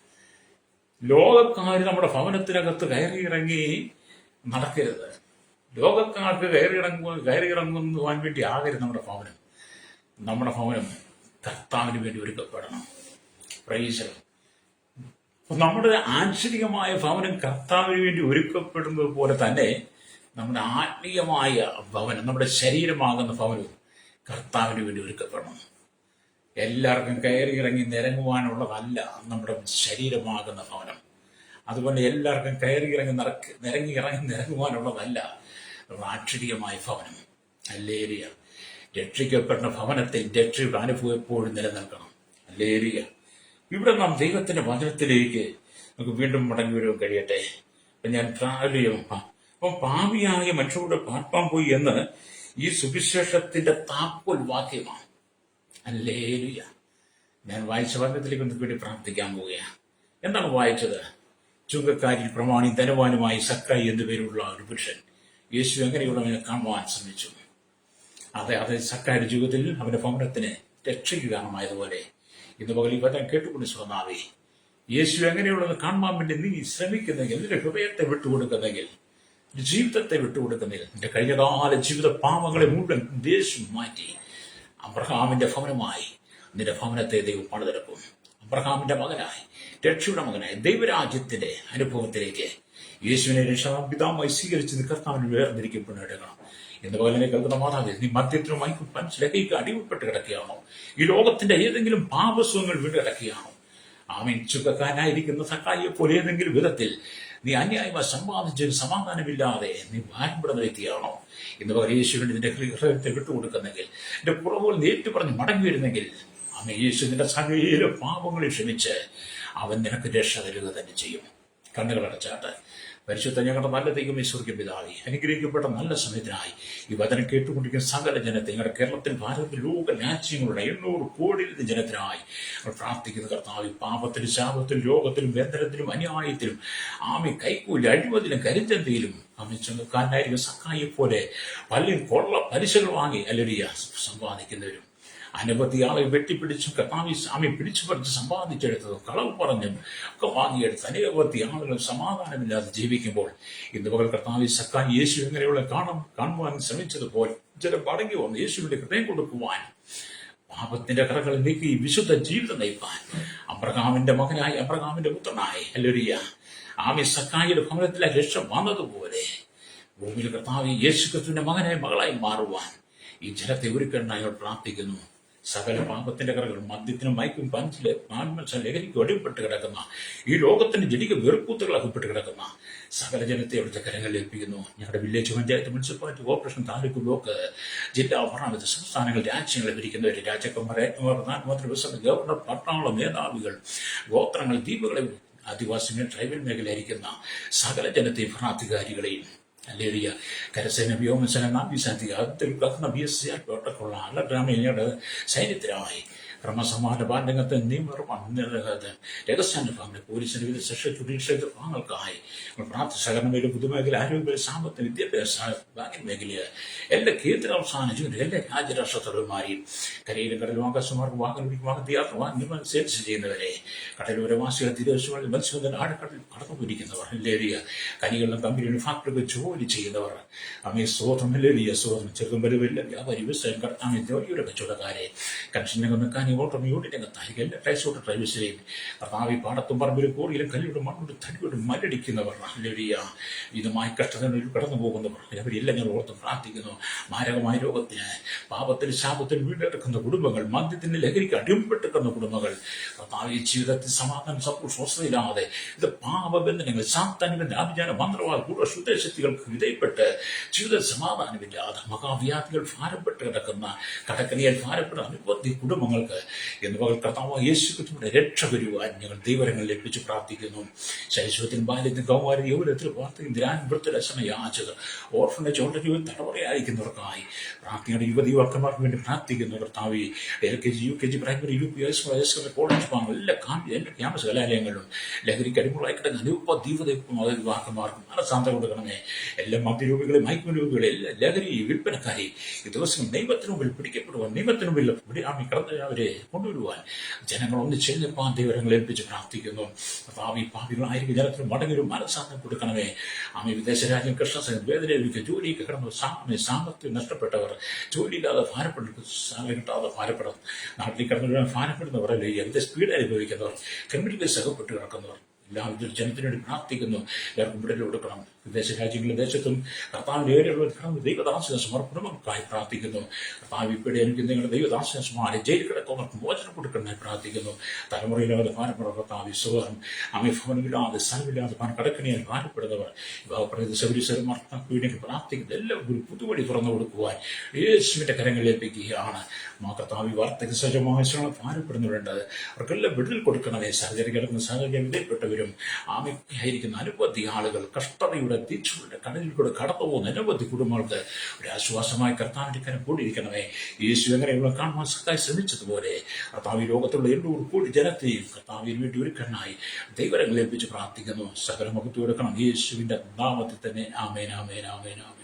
ലോകക്കാർ നമ്മുടെ ഭവനത്തിനകത്ത് കയറിയിറങ്ങി നടക്കരുത്. ലോകക്കാർക്ക് കയറിയിറങ്ങുവാൻ വേണ്ടി ആകരുത് നമ്മുടെ ഭവനം. നമ്മുടെ ഭവനം കർത്താവിന് വേണ്ടി ഒരുക്കപ്പെടണം. Price the Lord. നമ്മുടെ ആന്തരികമായ ഭവനം കർത്താവിന് വേണ്ടി ഒരുക്കപ്പെടുന്നത് പോലെ തന്നെ നമ്മുടെ ആത്മീയമായ ഭവനം, നമ്മുടെ ശരീരമാകുന്ന ഭവനവും കർത്താവിന് വേണ്ടി ഒരുക്കപ്പെടണം. എല്ലാവർക്കും കയറിയിറങ്ങി നിരങ്ങുവാനുള്ളതല്ല നമ്മുടെ ശരീരമാകുന്ന ഭവനം. അതുകൊണ്ട് എല്ലാവർക്കും കയറിയിറങ്ങി നിരങ്ങുവാനുള്ളതല്ല നമ്മുടെ ആക്ഷരികമായ ഭവനം. ഹല്ലേലൂയ. രക്ഷിക്കപ്പെട്ട ഭവനത്തിൽ രക്ഷയുടെ അനുഭവം എപ്പോഴും നിലനിൽക്കണം. ഹല്ലേലൂയ. ഇവിടെ നാം ദൈവത്തിന്റെ വചനത്തിലേക്ക് നമുക്ക് വീണ്ടും മടങ്ങി വരുവാൻ കഴിയട്ടെ. ഞാൻ അപ്പം പാപിയായ മനുഷ്യരുടെ പാർപ്പാൻ പോയി എന്ന് ഈ സുവിശേഷത്തിന്റെ താക്കോൽ വാക്യമാണ്. ഹല്ലേലൂയ. ഞാൻ വായിച്ച വചനത്തിലേക്ക് ഒന്ന് വേണ്ടി പ്രാർത്ഥിക്കാൻ പോവുകയാണ്. എന്താണ് വായിച്ചത്? ചുങ്കക്കാരിൽ പ്രമാണി ധനവാനുമായി സക്കായി എന്നുപേരുള്ള ഒരു പുരുഷൻ യേശു എങ്ങനെയുള്ളവനെ കാണുവാൻ ശ്രമിച്ചു. അതെ സക്കായുടെ ജീവിതത്തിൽ അവന്റെ ഭവനത്തിന് രക്ഷയ്ക്ക് കാരണമായതുപോലെ ഇന്ന് പകൽ ഈ വചനം കേട്ടുകൊണ്ട് സ്വന്നാവേ, യേശു എങ്ങനെയുള്ളത് കാണുവാൻ വേണ്ടി നീ ശ്രമിക്കുന്നെങ്കിൽ, നിന്റെ ഹൃദയത്തെ വിട്ടുകൊടുക്കുന്നെങ്കിൽ, ജീവിതത്തെ വിട്ടുകൊടുക്കുന്നെങ്കിൽ, നിന്റെ കഴിഞ്ഞകാല ജീവിത പാപങ്ങളെ മുഴുവൻ യേശു മാറ്റി അബ്രഹാമിന്റെ ഭവനമായി നിന്റെ ഭവനത്തെ ദൈവം പണിതെടുക്കും. അബ്രഹാമിന്റെ മകനായി, രക്ഷയുടെ മകനായി ദൈവരാജ്യത്തിന്റെ അനുഭവത്തിലേക്ക് യേശുവിനെ രക്ഷാപിതാവുമായി സ്വീകരിച്ച് കർത്താവിന് വേർതിരിക്കപ്പെടണം. എന്ന് പോലെ കേൾക്കുന്ന മാതാവേ, നീ മദ്യത്തിനും മയക്കും ലഹരിക്ക് അടിമപ്പെട്ട് കിടക്കുകയാണോ? ഈ ലോകത്തിന്റെ ഏതെങ്കിലും പാപസ്വങ്ങൾ വീട് കിടക്കുകയാണോ? ആമീൻ. ചുങ്കക്കാരനായിരിക്കുന്ന സക്കായിയെ പോലെ ഏതെങ്കിലും വിധത്തിൽ നീ അന്യായമായി സമ്പാദിച്ചൊരു സമാധാനമില്ലാതെ നീ ഭാരപ്പെടുന്ന വ്യക്തിയാണോ? ഇന്ന് പോലെ യേശുവിന് നിന്റെ ഹൃദയത്തെ വിട്ടുകൊടുക്കുന്നെങ്കിൽ, എന്റെ കുറവുകൾ നേരിട്ട് പറഞ്ഞ് മടങ്ങി വരുന്നെങ്കിൽ, ആമേ, യേശു നിന്റെ സകല പാപങ്ങളെ ക്ഷമിച്ച് അവൻ നിനക്ക് രക്ഷ തരുക തന്നെ ചെയ്യും. കണ്ണുകൾ അടച്ചാട്ട്. പരിശുദ്ധ ഞങ്ങളുടെ നല്ല ദൈവമേ, സ്വർഗ്ഗ പിതാവേ, അനുഗ്രഹിക്കപ്പെട്ട നല്ല സമയത്തിനായി ഈ വചനം കേട്ടുകൊണ്ടിരിക്കുന്ന സകല ജനത്തെ, ഞങ്ങളുടെ കേരളത്തിൽ, ഭാരതത്തിൽ, ലോക രാജ്യങ്ങളുടെ 800 കോടി ജനത്തിനായി പ്രാർത്ഥിക്കുന്ന കർത്താവ്, പാപത്തിലും ശാപത്തിലും രോഗത്തിലും ബന്ധനത്തിലും അന്യായത്തിലും ആമി കൈക്കൂലി അഴിമതിയിലും കരിഞ്ചന്തയിലും ആമി ചുങ്കക്കാരനായിരിക്കും സക്കായിയെ പോലെ പലരും കൊള്ള പലിശകൾ വാങ്ങി അല്ലരിയ സമ്പാദിക്കുന്നവരും, അനവധി ആളെ വെട്ടിപ്പിടിച്ചും കർത്താവി സ്വാമി പിടിച്ചു പറിച്ച് സമ്പാദിച്ചെടുത്തതും കളവ് പറഞ്ഞും ഒക്കെ വാങ്ങിയെടുത്ത് അനവധി ആളുകൾ സമാധാനമില്ലാതെ ജീവിക്കുമ്പോൾ ഇന്ന് പകൽ കർത്താവി സക്കായി യേശു എങ്ങനെയുള്ള കാണുവാൻ ശ്രമിച്ചതുപോലെ ജനം മടങ്ങി വന്ന് യേശുവിന്റെ ഹൃദയം കൊടുക്കുവാൻ, പാപത്തിന്റെ കറകൾ നീക്കി വിശുദ്ധ ജീവിതം നയിപ്പാൻ അബ്രഹാമിന്റെ മകനായി, അബ്രഹാമിന്റെ പുത്രനായി ഹല്ലേലൂയ ആമി സക്കായിയുടെ ഭവനത്തിലെ രക്ഷ വന്നതുപോലെ ഭൂമിയിൽ കർത്താവി യേശു ക്രിസ്തുവിന്റെ മകനായി, മകളായി മാറുവാൻ ഈ ജനത്തെ ഒരുക്കനായി പ്രാർത്ഥിക്കുന്നു. സകല പാപത്തിന്റെ കറകളും മദ്യത്തിനും മയക്കും പഞ്ചില് ലഹരിക്കും അടിപ്പെട്ട് കിടക്കുന്ന ഈ ലോകത്തിന്റെ ജനിക വെറുക്കൂത്തുകൾ അകപ്പെട്ട് കിടക്കുന്ന സകല ജനത്തെ അവിടുത്തെ കരങ്ങളിൽ ഏൽപ്പിക്കുന്നു. ഞങ്ങളുടെ village panchayat, municipality, corporation, taluk, block, ജില്ലാ ഭരണവിധ സംസ്ഥാനങ്ങൾ, രാജ്യങ്ങളിൽ ഭരിക്കുന്നവർ, രാജാക്കന്മാർ, പ്രധാനമന്ത്രി, പ്രസിഡന്റ്, ഗവർണർ, പട്ടാള മേധാവികൾ, ഗോത്രങ്ങൾ, ദ്വീപുകളെ, ആദിവാസികൾ, ട്രൈബൽ മേഖലയായിരിക്കുന്ന സകല ജനത്തെ ഭരണാധികാരികളെയും ഹല്ലേലൂയ കരസേന, വ്യോമസേന, നാവികസേന, അടക്കമുള്ള എല്ലാ ഗ്രാമീണയുടെ സൈന്യത്തിനായി ക്രമസമാധാന രംഗത്ത് രഹസ്യാനുഭവങ്ങൾ, പോലീസിന്റെ വിവിധ ശിക്ഷ, ജുഡീഷ്യൽ വിഭാഗങ്ങൾക്കായി പ്രാർത്ഥന പൊതുമേഖല, ആരോഗ്യ, സാമ്പത്തിക, വിദ്യാഭ്യാസ, ബാങ്കിങ് മേഖല, എല്ലാ കേന്ദ്രാവസാന ജീവിതം, എല്ലാ രാജ്യരാഷ്ട്ര തലവന്മാരെയും, കരയിലും കടലും ആകാശമാർക്കും വാഹനം സേവനം ചെയ്യുന്നവരെ, കടലോരവാസികൾ, തീരദേശങ്ങളിൽ മത്സ്യബന്ധന ആഴക്കടൽ കടന്നുപോയിരിക്കുന്നവർ, ഹല്ലേലൂയ കനികളിലും കമ്പനികളിലും ഫാക്ടറികൾ ജോലി ചെയ്യുന്നവർ, അമേ സ്വോത്രം, ഹല്ലേലൂയ സ്വോത്രം, ചെറുതും വലുവില്ല വ്യാപാരി, വ്യവസായം, കടത്താമി, ജോലിയുടെ കച്ചവടക്കാരെ, കൺഷൻ ഇങ്ങോട്ടും യൂണിറ്റകത്തായിരിക്കും എല്ലാ ടൈസോട്ട് ട്രൈബിസിലെയും കർത്താവ് പാടത്തും പറമ്പിലും കോറിയിലും കല്ലിടും മണ്ണോട് തടിയോടും മല്ലടിക്കുന്നവർ ഹല്ലേലൂയ ഇതുമായി കഷ്ടതകളിൽ കടന്നു പോകുന്നവർ അവരെല്ലാം ഞാൻ ഓർത്ത് പ്രാർത്ഥിക്കുന്നു. മാരകമായ രോഗത്തിന് പാപത്തിൽ ശാപത്തിൽ വീണ്ടെടുക്കുന്ന കുടുംബങ്ങൾ, മദ്യത്തിന് ലഹരിക്ക് അടിമപ്പെട്ടിരിക്കുന്ന കുടുംബങ്ങൾ, കർത്താവ് ജീവിതത്തിൽ സമാധാനം സ്വസ്ഥതയില്ലാതെ ഇത് പാപബന്ധനങ്ങൾ സാത്താനികന്റെ ആഭിചാര മന്ത്രവാദ പൂർവ്വ ശുദ്ധശക്തികൾക്ക് വിധേയപ്പെട്ട് ജീവിത സമാധാനമില്ലാതെ മഹാവ്യാധികൾ ഭാരപ്പെട്ട് കിടക്കുന്ന കടക്കനിയാൽ ഭാരപ്പെടുന്ന അനിർവധി കുടുംബങ്ങൾക്ക് എന്ന് പകൽ കർത്താവ് യേശു ക്രിസ്തുവിന്റെ രക്ഷ വരുവാൻ ഞങ്ങൾ ദൈവങ്ങളിൽ ഏൽപ്പിച്ച് പ്രാർത്ഥിക്കുന്നു. ശൈശവത്തിനും ബാല്യത്തിനും കൗമാരം യൗവനത്തിൽ വാർത്തയും ധ്യാനം വൃത്തരസന യാചകർ ഓർഫനേജ് ഓൾറെഡി തടവറയായിരിക്കുന്നവർക്കായി പ്രാർത്ഥനയുടെ യുവതിയുവാക്കന്മാർക്ക് വേണ്ടി പ്രാർത്ഥിക്കുന്നു. കർത്താവ് LKG UKG primary UPS college എല്ലാ ക്യാമ്പസ് കലാലയങ്ങളിലും ലഹരിക്ക് അടിമകളായി കിടക്കുന്ന യുവതീവതമാർക്കും മനസാന്തരം കൊടുക്കണമേ. എല്ലാ മദ്യരൂപികളെ മയക്കുമരുന്നുകളെ എല്ലാ ലഹരി വിൽപ്പനക്കാരെ ഈ ദിവസം നിയമത്തിന് മുമ്പിൽ പിടിക്കപ്പെടുവാൻ, നിയമത്തിന് മുമ്പിൽ അവരെ കൊണ്ടുവരുവാൻ ജനങ്ങൾ ഒന്ന് ചെല്ലുവാൻ ദൈവങ്ങൾ ഏൽപ്പിച്ച് പ്രാർത്ഥിക്കുന്നു. ഭാവി ഭാവികളായിരിക്കും ജനത്തിന് മടങ്ങൊരു മനസാന്തരം കൊടുക്കണമേ. വിദേശ രാജ്യം കൃഷ്ണസേന വേദനയിലേക്ക് ജോലിക്ക് കിടന്നു സാമ്പത്തികം നഷ്ടപ്പെട്ടവർ, ജോലിയില്ലാതെ കിട്ടാതെ ഭാരപ്പെടും, നാട്ടിൽ കിടന്നു ഭാരപ്പെടുന്നവർ, അല്ലെങ്കിൽ എന്ത് സ്പീഡ് അനുഭവിക്കുന്നവർ, ക്രിമിനൽ കേസ് അകപ്പെട്ട് കിടക്കുന്നവർ എല്ലാവരും ജനത്തിനു വേണ്ടി പ്രാർത്ഥിക്കുന്നു. എല്ലാവർക്കും വിടൽ കൊടുക്കണം. വിദേശ രാജ്യങ്ങളിലെ ദേശത്തും കർത്താവിന്റെ ഏരിയകളിൽ ദൈവദാസന സമർപ്പണങ്ങൾക്കായി പ്രാർത്ഥിക്കുന്നു. കർത്താവ് ഇപ്പോഴെ എനിക്ക് നിങ്ങളുടെ ദൈവദാസനമാരെ ജയിലിൽ കിടക്കുന്നവർക്ക് മോചനം കൊടുക്കണമെന്ന് പ്രാർത്ഥിക്കുന്നു. തലമുറയില്ലാതെ ഭാരപ്പെടുന്ന കർത്താവ് സുഖം ഭവനമില്ലാതെ സ്ഥലമില്ലാതെ കടക്കണിയാൽ ഭാരപ്പെടുന്നവർ സൗരീശ്വരന്മാർക്ക് വേണ്ടി പ്രാർത്ഥിക്കുന്നത് എല്ലാവർക്കും ഒരു പുതുവഴി തുറന്നു കൊടുക്കുവാൻ യേശുവിന്റെ കരങ്ങളിൽ ഏൽപ്പിക്കുകയാണ്. കർത്താവ് വാർത്തയ്ക്ക് സജ്ജമായ ശ്രമം ഭാരപ്പെടുന്നവരുണ്ട്. അവർക്കെല്ലാം വിടുതൽ കൊടുക്കണമേ. സർജറി കിടക്കുന്ന സാഹചര്യം വിധേയപ്പെട്ടവരും ആയിരിക്കുന്ന അനവധി ആളുകൾ കഷ്ടതയുടെ തീച്ചുകളുടെ കടലിലൂടെ കടന്നു പോകുന്ന അനവധി കുടുംബങ്ങൾക്ക് ഒരു ആശ്വാസമായി കർത്താവിന്റെ കരം കൂടിയിരിക്കണമേ. യേശു എങ്ങനെയുള്ള കാണുവാൻ സഹായി ശ്രമിച്ചതുപോലെ കർത്താവ് ലോകത്തുള്ള എണ്ണൂറ് കോടി ജനത്തെയും കർത്താവിന് വേണ്ടി ഒരുക്കനായി ദൈവങ്ങളെ ഏൽപ്പിച്ച് പ്രാർത്ഥിക്കുന്നു. സകല മുഖത്ത് കൊടുക്കണം യേശുവിന്റെ നാമത്തിൽ തന്നെ. ആമേൻ ആമേൻ ആമേൻ ആമേൻ.